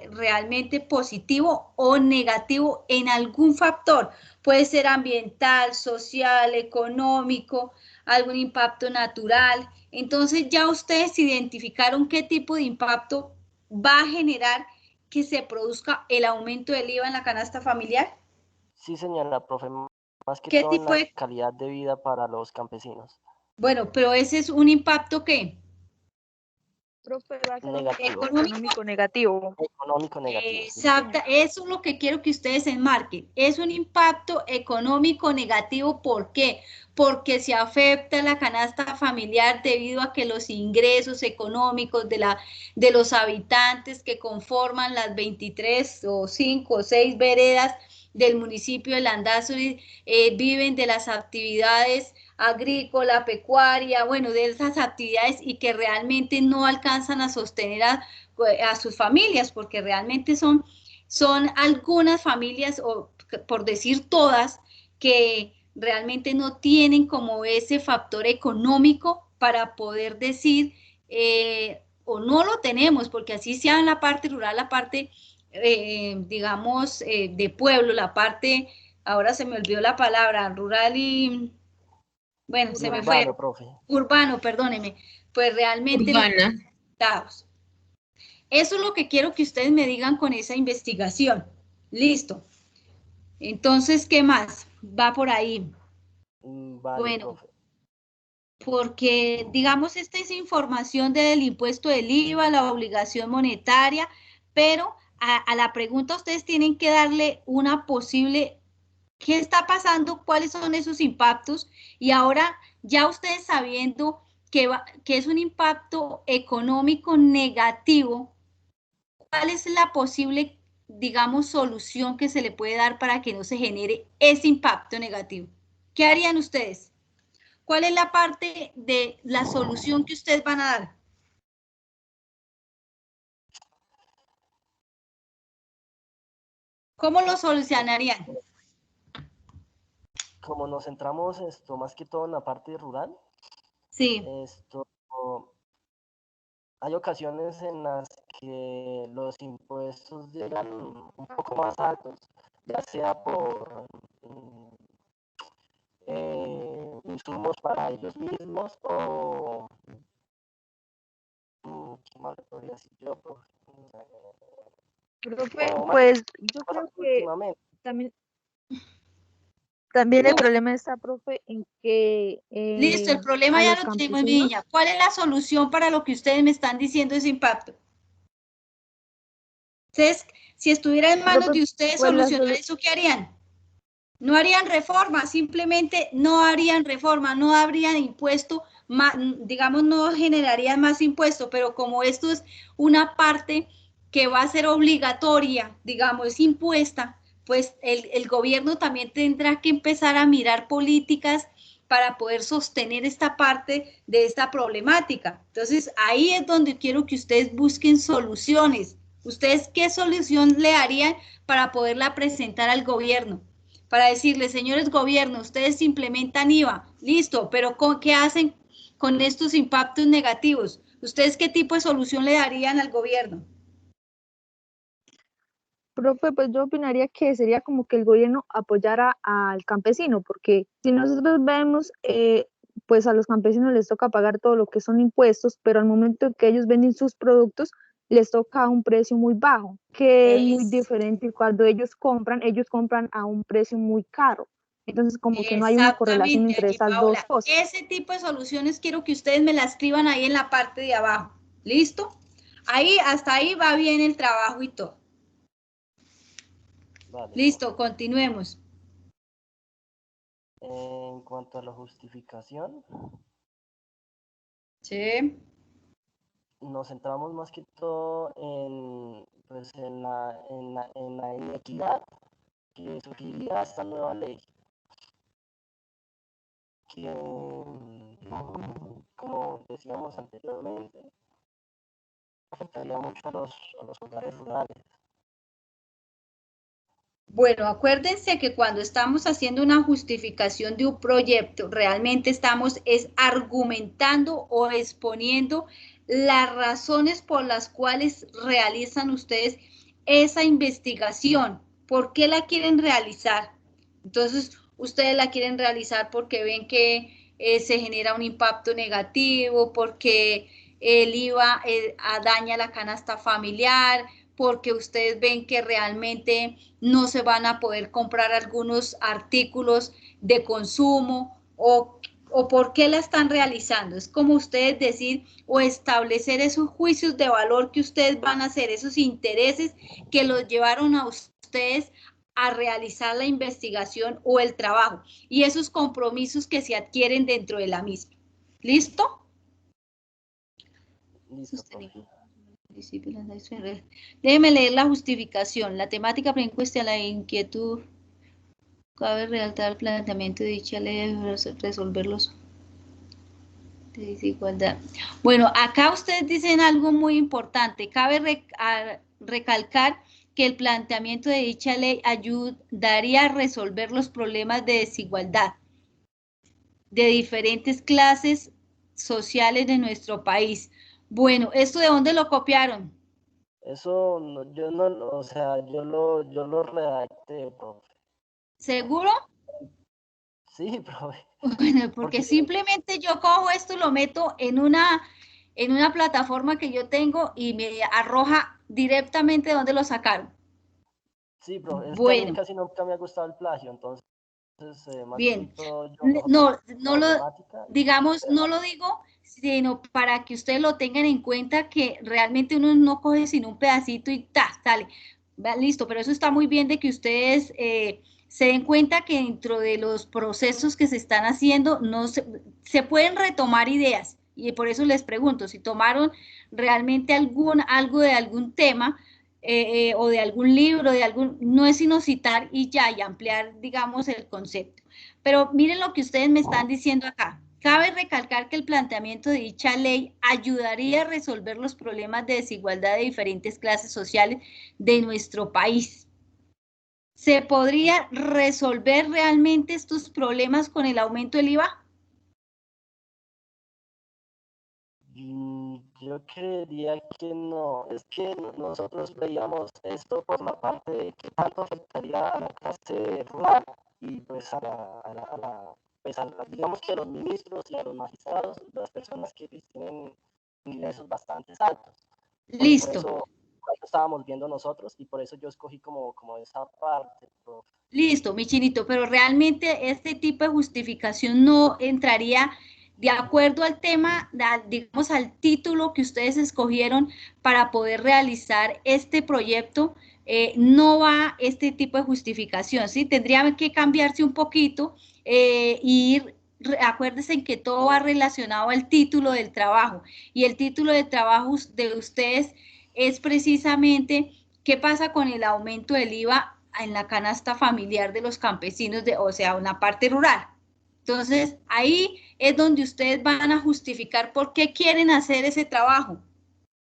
Speaker 1: realmente positivo o negativo en algún factor, puede ser ambiental, social, económico, algún impacto natural. Entonces ya ustedes identificaron qué tipo de impacto va a generar que se produzca el aumento del IVA en la canasta familiar.
Speaker 13: Sí, señora, profe, más que
Speaker 1: ¿Qué
Speaker 13: todo
Speaker 1: tipo
Speaker 13: en la
Speaker 1: de
Speaker 13: calidad de vida para los campesinos.
Speaker 1: Bueno, pero ese es un impacto ¿qué?
Speaker 9: Profe, va a ser
Speaker 13: Negativo.
Speaker 9: Económico negativo.
Speaker 13: Económico negativo.
Speaker 1: Exacto, eso es lo que quiero que ustedes enmarquen. Es un impacto económico negativo, ¿por qué? Porque se afecta la canasta familiar debido a que los ingresos económicos de los habitantes que conforman las 23 o 5 o 6 veredas del municipio de Landazuri viven de las actividades agrícola, pecuaria, bueno, de esas actividades y que realmente no alcanzan a sostener a sus familias, porque realmente son algunas familias, o por decir todas, que realmente no tienen como ese factor económico para poder decir, o no lo tenemos, porque así sea en la parte rural, la parte, digamos, de pueblo, la parte, ahora se me olvidó la palabra, rural y Bueno, se me fue.
Speaker 13: Urbano, profe.
Speaker 1: Urbano, perdóneme. Pues realmente
Speaker 10: Urbana.
Speaker 1: resultados. Eso es lo que quiero que ustedes me digan con esa investigación. Listo. Entonces, ¿qué más? Va por ahí.
Speaker 13: Vale,
Speaker 1: Bueno,
Speaker 13: profe.
Speaker 1: porque digamos, esta es información del impuesto del IVA, la obligación monetaria, pero a la pregunta ustedes tienen que darle una posible, ¿qué está pasando? ¿Cuáles son esos impactos? Y ahora, ya ustedes sabiendo que es un impacto económico negativo, ¿cuál es la posible, digamos, solución que se le puede dar para que no se genere ese impacto negativo? ¿Qué harían ustedes? ¿Cuál es la parte de la solución que ustedes van a dar? ¿Cómo lo solucionarían?
Speaker 13: Como nos centramos esto más que todo en la parte rural,
Speaker 1: Sí.
Speaker 13: esto, hay ocasiones en las que los impuestos llegan un poco más altos, ya sea por insumos para ellos mismos o ¿qué más le podría decir yo?
Speaker 9: Profe,
Speaker 13: O más
Speaker 9: pues yo
Speaker 13: cosas
Speaker 9: creo que
Speaker 13: últimamente.
Speaker 9: también el
Speaker 1: No,
Speaker 9: problema está, profe, en que
Speaker 1: listo, el problema
Speaker 9: a
Speaker 1: ya
Speaker 9: los
Speaker 1: lo tenemos, mi niña.
Speaker 9: campesinos,
Speaker 1: ¿Cuál es la solución para lo que ustedes me están diciendo ese impacto? Ustedes, si estuviera en manos
Speaker 9: profe,
Speaker 1: de ustedes
Speaker 9: pues
Speaker 1: solucionar eso, ¿qué harían? No harían reforma, simplemente no harían reforma, no habrían impuesto, digamos, no generarían más impuesto, pero como esto es una parte que va a ser obligatoria, digamos, es impuesta, pues el gobierno también tendrá que empezar a mirar políticas para poder sostener esta parte de esta problemática. Entonces, ahí es donde quiero que ustedes busquen soluciones. ¿Ustedes qué solución le harían para poderla presentar al gobierno? Para decirle, señores gobierno, ustedes implementan IVA, listo, pero ¿qué hacen con estos impactos negativos? ¿Ustedes qué tipo de solución le darían al gobierno?
Speaker 9: profe, pues yo opinaría que sería como que el gobierno apoyara al campesino, porque si nosotros vemos, pues a los campesinos les toca pagar todo lo que son impuestos, pero al momento que ellos venden sus productos, les toca a un precio muy bajo, que es muy diferente cuando ellos compran a un precio muy caro. Entonces, como que no hay una correlación
Speaker 1: Exactamente,
Speaker 9: entre
Speaker 1: Angie
Speaker 9: esas dos
Speaker 1: Paola.
Speaker 9: cosas.
Speaker 1: Ese tipo de soluciones quiero que ustedes me la escriban ahí en la parte de abajo. ¿Listo? Ahí, hasta ahí va bien el trabajo y todo.
Speaker 13: Vale,
Speaker 1: Listo, continuemos.
Speaker 13: en cuanto a la justificación,
Speaker 1: Sí.
Speaker 13: nos centramos más que todo en, pues, en la inequidad que surgiría esta nueva ley, que, como decíamos anteriormente, afectaría mucho a los hogares rurales.
Speaker 1: Bueno, acuérdense que cuando estamos haciendo una justificación de un proyecto, realmente estamos argumentando o exponiendo las razones por las cuales realizan ustedes esa investigación. ¿Por qué la quieren realizar? Entonces, ustedes la quieren realizar porque ven que se genera un impacto negativo, porque el IVA daña la canasta familiar, porque ustedes ven que realmente no se van a poder comprar algunos artículos de consumo o por qué la están realizando. Es como ustedes decir o establecer esos juicios de valor que ustedes van a hacer, esos intereses que los llevaron a ustedes a realizar la investigación o el trabajo y esos compromisos que se adquieren dentro de la misma. ¿Listo?
Speaker 13: Listo, profe.
Speaker 1: Déjeme leer la justificación. La temática preimpuesta, la inquietud, cabe redactar el planteamiento de dicha ley, resolverlos de desigualdad. Bueno, acá ustedes dicen algo muy importante. Cabe recalcar que el planteamiento de dicha ley ayudaría a resolver los problemas de desigualdad de diferentes clases sociales de nuestro país. Bueno, ¿esto de dónde lo copiaron?
Speaker 13: Eso yo no, o sea, yo lo redacté, profe.
Speaker 1: ¿Seguro?
Speaker 13: Sí, profe.
Speaker 1: Bueno, porque simplemente yo cojo esto y lo meto en una plataforma que yo tengo y me arroja directamente de donde lo sacaron.
Speaker 13: Sí, profe, es que a mí
Speaker 1: Bueno,
Speaker 13: casi nunca me ha gustado el plagio, entonces más que
Speaker 1: bien.
Speaker 13: todo yo
Speaker 1: No,
Speaker 13: la
Speaker 1: no lo,
Speaker 13: problemática.
Speaker 1: digamos, no lo digo, sino para que ustedes lo tengan en cuenta que realmente uno no coge sino un pedacito y ta, sale. Va, listo, pero eso está muy bien de que ustedes se den cuenta que dentro de los procesos que se están haciendo no se pueden retomar ideas. Y por eso les pregunto, si tomaron realmente algo de algún tema o de algún libro, no es sino citar y ya, y ampliar, digamos, el concepto. Pero miren lo que ustedes me están diciendo acá. Cabe recalcar que el planteamiento de dicha ley ayudaría a resolver los problemas de desigualdad de diferentes clases sociales de nuestro país. ¿Se podría resolver realmente estos problemas con el aumento del IVA?
Speaker 13: Yo creería que no, es que nosotros veíamos esto por la parte de que tanto afectaría a la clase rural y pues digamos que a los ministros y a los magistrados, las personas que tienen ingresos bastante altos.
Speaker 1: Listo.
Speaker 13: Por eso lo estábamos viendo nosotros y por eso yo escogí como esa parte, profe.
Speaker 1: Listo, mi chinito, pero realmente este tipo de justificación no entraría de acuerdo al tema, digamos, al título que ustedes escogieron para poder realizar este proyecto, no va este tipo de justificación, ¿sí? Tendría que cambiarse un poquito y acuérdense en que todo va relacionado al título del trabajo, y el título del trabajo de ustedes es precisamente qué pasa con el aumento del IVA en la canasta familiar de los campesinos, o sea, una parte rural. Entonces, ahí es donde ustedes van a justificar por qué quieren hacer ese trabajo.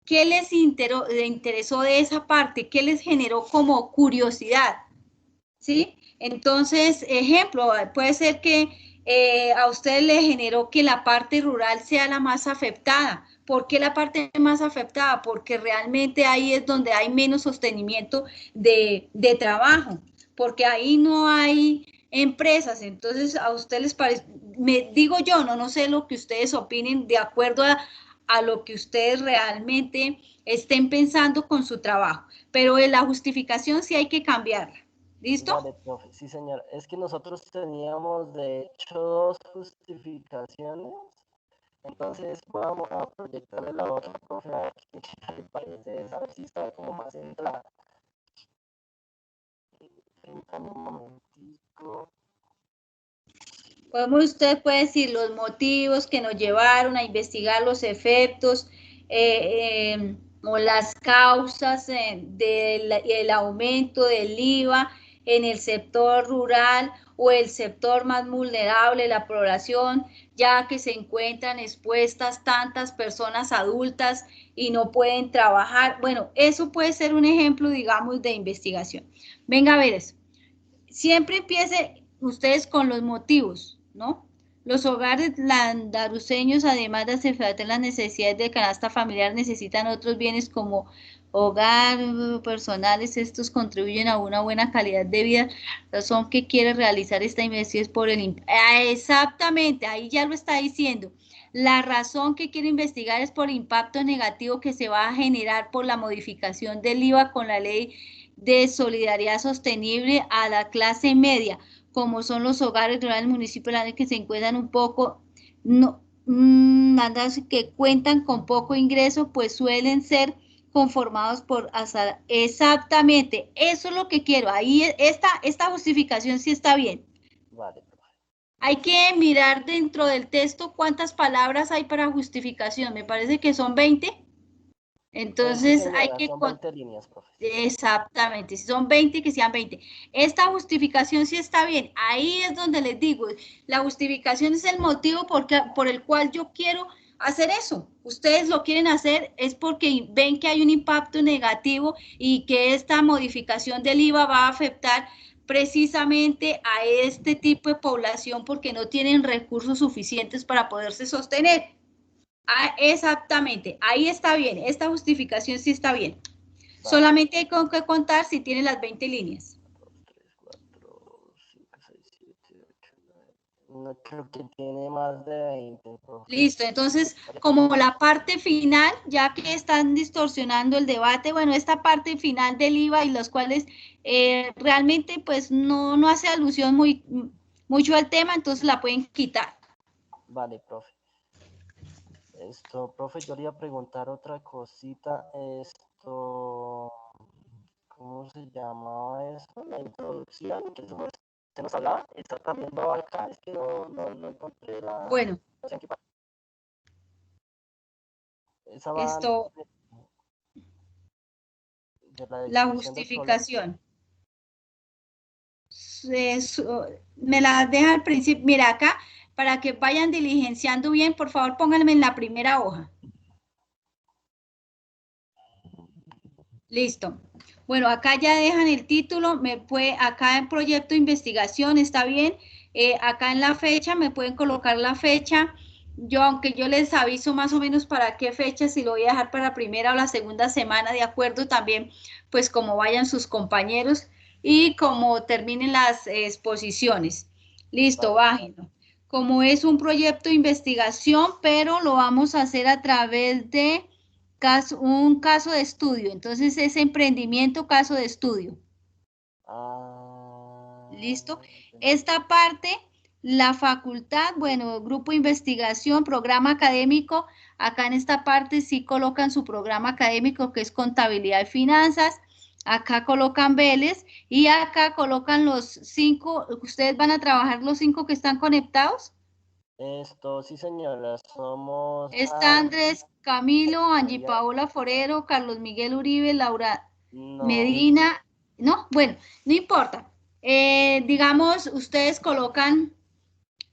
Speaker 1: ¿Qué les interesó de esa parte? ¿Qué les generó como curiosidad? ¿Sí? Entonces, ejemplo, puede ser que a ustedes les generó que la parte rural sea la más afectada. ¿Por qué la parte más afectada? Porque realmente ahí es donde hay menos sostenimiento de trabajo, porque ahí no hay empresas. Entonces, a ustedes les parece, me digo yo, no sé lo que ustedes opinen de acuerdo a lo que ustedes realmente estén pensando con su trabajo, pero en la justificación sí hay que cambiarla. ¿Listo?
Speaker 13: Vale, profe. Sí, señor. Es que nosotros teníamos, de hecho, 2 justificaciones. Entonces vamos a proyectarle la otra, profe, a ver qué le parece esa, a ver si está como más centrada. Permítame un momentico.
Speaker 1: Usted puede decir los motivos que nos llevaron a investigar los efectos o las causas del aumento del IVA en el sector rural o el sector más vulnerable, la población, ya que se encuentran expuestas tantas personas adultas y no pueden trabajar. Bueno, eso puede ser un ejemplo, digamos, de investigación. Venga a ver eso. Siempre empiece ustedes con los motivos, ¿no? Los hogares andaluceños, además de satisfacer las necesidades de canasta familiar, necesitan otros bienes como hogar, personales. Estos contribuyen a una buena calidad de vida. La razón que quiere realizar esta investigación es por exactamente, ahí ya lo está diciendo. La razón que quiere investigar es por el impacto negativo que se va a generar por la modificación del IVA con la ley de solidaridad sostenible a la clase media, como son los hogares rurales municipales que se encuentran un poco, que cuentan con poco ingreso, pues suelen ser conformados por azar. Exactamente, eso es lo que quiero. Ahí esta justificación sí está bien.
Speaker 13: Vale.
Speaker 1: Hay que mirar dentro del texto cuántas palabras hay para justificación. Me parece que son 20. Entonces,
Speaker 13: sí, señora,
Speaker 1: hay que...
Speaker 13: son 20 líneas, profe.
Speaker 1: Exactamente, si son 20, que sean 20. Esta justificación sí está bien. Ahí es donde les digo, la justificación es el motivo por el cual yo quiero hacer eso. Ustedes lo quieren hacer es porque ven que hay un impacto negativo y que esta modificación del IVA va a afectar precisamente a este tipo de población porque no tienen recursos suficientes para poderse sostener. Ah, exactamente, ahí está bien, esta justificación sí está bien. Vale. Solamente hay que contar si tiene las 20 líneas.
Speaker 13: 2, 3, 4, 5, 6, 7, 8, 9. No creo que tiene más de 20, profe.
Speaker 1: Listo, entonces, como la parte final, ya que están distorsionando el debate, bueno, esta parte final del IVA y los cuales realmente pues no hace alusión mucho al tema, entonces la pueden quitar.
Speaker 13: Vale, profe. Profe, yo le iba a preguntar otra cosita. ¿Cómo se llamaba eso? La introducción, que se nos hablaba. Está también acá, es que no encontré la...
Speaker 1: Bueno.
Speaker 13: Esa va
Speaker 1: Esto,
Speaker 13: de
Speaker 1: la justificación. Me la deja al principio. Mira acá, para que vayan diligenciando bien, por favor pónganme en la primera hoja. Listo. Bueno, acá ya dejan el título, acá en proyecto de investigación, está bien. Acá en la fecha, me pueden colocar la fecha. Aunque yo les aviso más o menos para qué fecha, si lo voy a dejar para la primera o la segunda semana, de acuerdo también, pues como vayan sus compañeros y como terminen las exposiciones. Listo, bájenlo. Como es un proyecto de investigación, pero lo vamos a hacer a través de un caso de estudio. Entonces es emprendimiento, caso de estudio. ¿Listo? Esta parte, la facultad, bueno, grupo de investigación, programa académico, acá en esta parte sí colocan su programa académico que es contabilidad y finanzas, acá colocan Vélez y acá colocan los 5, ¿ustedes van a trabajar los 5 que están conectados?
Speaker 13: Sí señora, somos...
Speaker 1: Está Andrés Camilo, Angie Paola Forero, Carlos Miguel Uribe, Laura Medina, ¿no? Bueno, no importa. Digamos, ustedes colocan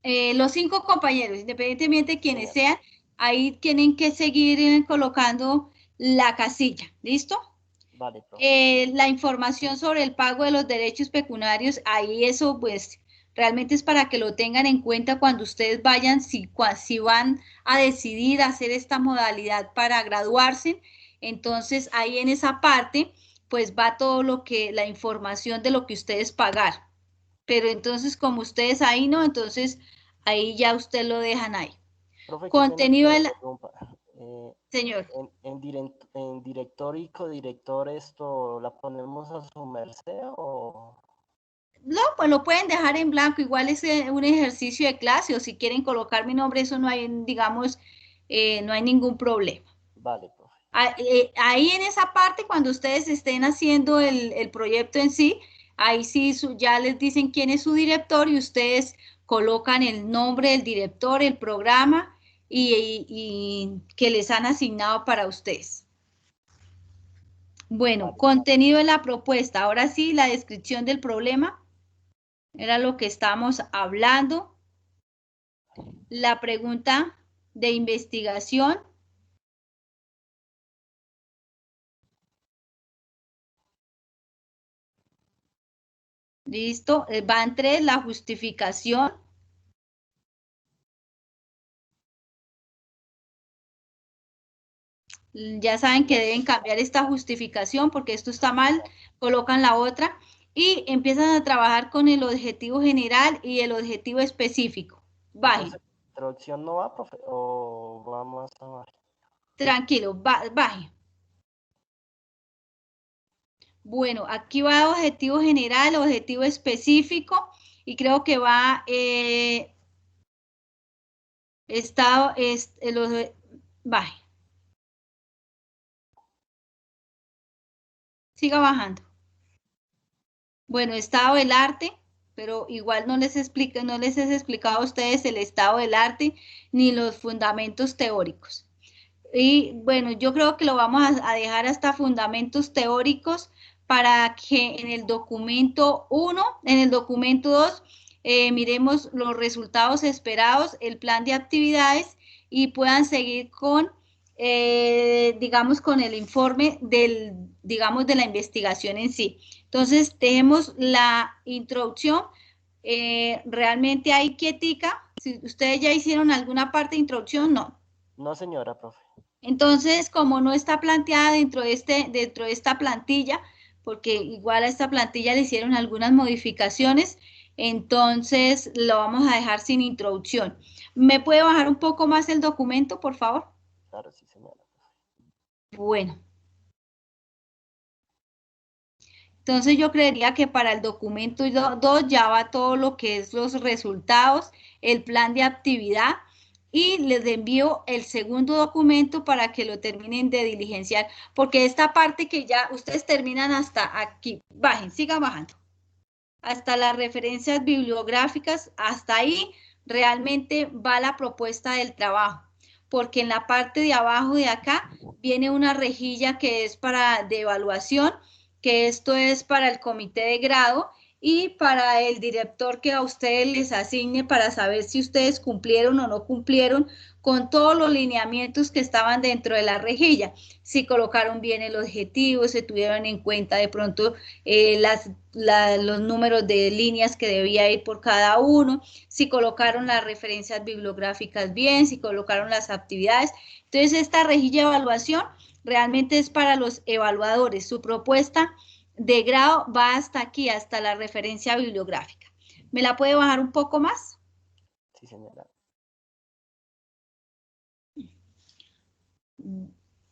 Speaker 1: los 5 compañeros, independientemente de quienes sean, ahí tienen que seguir colocando la casilla, ¿listo?
Speaker 13: Vale,
Speaker 1: la información sobre el pago de los derechos pecuniarios, ahí eso pues realmente es para que lo tengan en cuenta cuando ustedes vayan, si van a decidir hacer esta modalidad para graduarse, entonces ahí en esa parte pues va todo la información de lo que ustedes pagaron. Pero entonces como ustedes ahí no, entonces ahí ya usted lo dejan ahí.
Speaker 13: Profe,
Speaker 1: contenido de la... Señor.
Speaker 13: En director y codirector, ¿esto la ponemos a su merced o...?
Speaker 1: No, pues lo pueden dejar en blanco, igual es un ejercicio de clase, o si quieren colocar mi nombre, eso no hay, digamos, no hay ningún problema.
Speaker 13: Vale, profe.
Speaker 1: Ahí en esa parte, cuando ustedes estén haciendo el proyecto en sí, ahí sí ya les dicen quién es su director y ustedes colocan el nombre del director, el programa y que les han asignado para ustedes. Bueno, contenido de la propuesta. Ahora sí, la descripción del problema. Era lo que estamos hablando. La pregunta de investigación. Listo. Van 3, la justificación. Ya saben que deben cambiar esta justificación porque esto está mal. Colocan la otra y empiezan a trabajar con el objetivo general y el objetivo específico. Baje.
Speaker 13: ¿La introducción no va, profe? ¿O vamos a bajar?
Speaker 1: Tranquilo, baje. Bueno, aquí va objetivo general, objetivo específico y creo que va baje. Siga bajando. Bueno, estado del arte, pero igual no les he explicado a ustedes el estado del arte ni los fundamentos teóricos. Y bueno, yo creo que lo vamos a dejar hasta fundamentos teóricos para que en el documento 1, en el documento 2, miremos los resultados esperados, el plan de actividades y puedan seguir con, digamos, con el informe digamos, de la investigación en sí. Entonces, dejemos la introducción realmente ahí quietica. Si ustedes ya hicieron alguna parte de introducción, no.
Speaker 13: No, señora, profe.
Speaker 1: Entonces, como no está planteada dentro de esta plantilla, porque igual a esta plantilla le hicieron algunas modificaciones, entonces lo vamos a dejar sin introducción. ¿Me puede bajar un poco más el documento, por favor?
Speaker 13: Claro, sí, señora.
Speaker 1: Bueno. Entonces yo creería que para el documento 2 ya va todo lo que es los resultados, el plan de actividad, y les envío el segundo documento para que lo terminen de diligenciar, porque esta parte que ya ustedes terminan hasta aquí, bajen, sigan bajando, hasta las referencias bibliográficas, hasta ahí realmente va la propuesta del trabajo, porque en la parte de abajo de acá viene una rejilla que es de evaluación, que esto es para el comité de grado y para el director que a ustedes les asigne para saber si ustedes cumplieron o no cumplieron con todos los lineamientos que estaban dentro de la rejilla, si colocaron bien el objetivo, si tuvieron en cuenta de pronto los números de líneas que debía ir por cada uno, si colocaron las referencias bibliográficas bien, si colocaron las actividades. Entonces esta rejilla de evaluación realmente es para los evaluadores. Su propuesta de grado va hasta aquí, hasta la referencia bibliográfica. ¿Me la puede bajar un poco más?
Speaker 13: Sí, señora.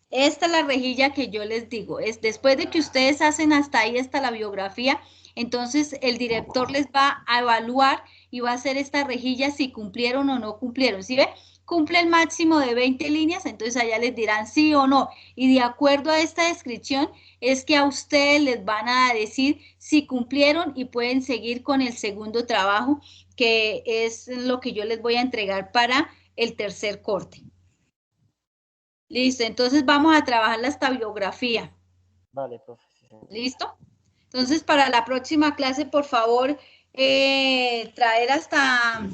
Speaker 1: Esta es la rejilla que yo les digo. Es después de que ustedes hacen hasta ahí, hasta la biografía, entonces el director les va a evaluar y va a hacer esta rejilla si cumplieron o no cumplieron. ¿Sí ve? Cumple el máximo de 20 líneas, entonces allá les dirán sí o no. Y de acuerdo a esta descripción, es que a ustedes les van a decir si cumplieron y pueden seguir con el segundo trabajo, que es lo que yo les voy a entregar para el tercer corte. Listo, entonces vamos a trabajar la estabiografía.
Speaker 13: Vale, profe. Sí,
Speaker 1: ¿Listo? Entonces, para la próxima clase, por favor, traer hasta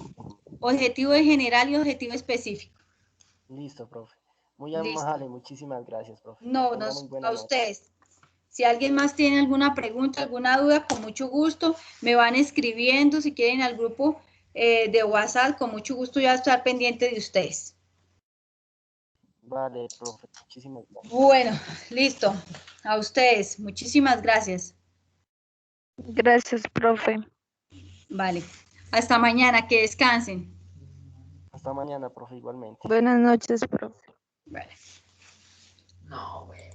Speaker 1: objetivo general y objetivo específico.
Speaker 13: Listo, profe. Muy
Speaker 1: Listo.
Speaker 13: amable, muchísimas gracias, profe.
Speaker 1: No,
Speaker 13: Muy buena
Speaker 1: a
Speaker 13: noche.
Speaker 1: ustedes. Si alguien más tiene alguna pregunta, alguna duda, con mucho gusto, me van escribiendo. Si quieren al grupo de WhatsApp, con mucho gusto ya estar pendiente de ustedes.
Speaker 13: Vale, profe. Muchísimas gracias.
Speaker 1: Bueno, listo. A ustedes. Muchísimas gracias.
Speaker 9: Gracias, profe.
Speaker 1: Vale. Hasta mañana. Que descansen.
Speaker 13: Hasta mañana, profe, igualmente.
Speaker 9: Buenas noches, profe.
Speaker 1: Vale. No, bueno.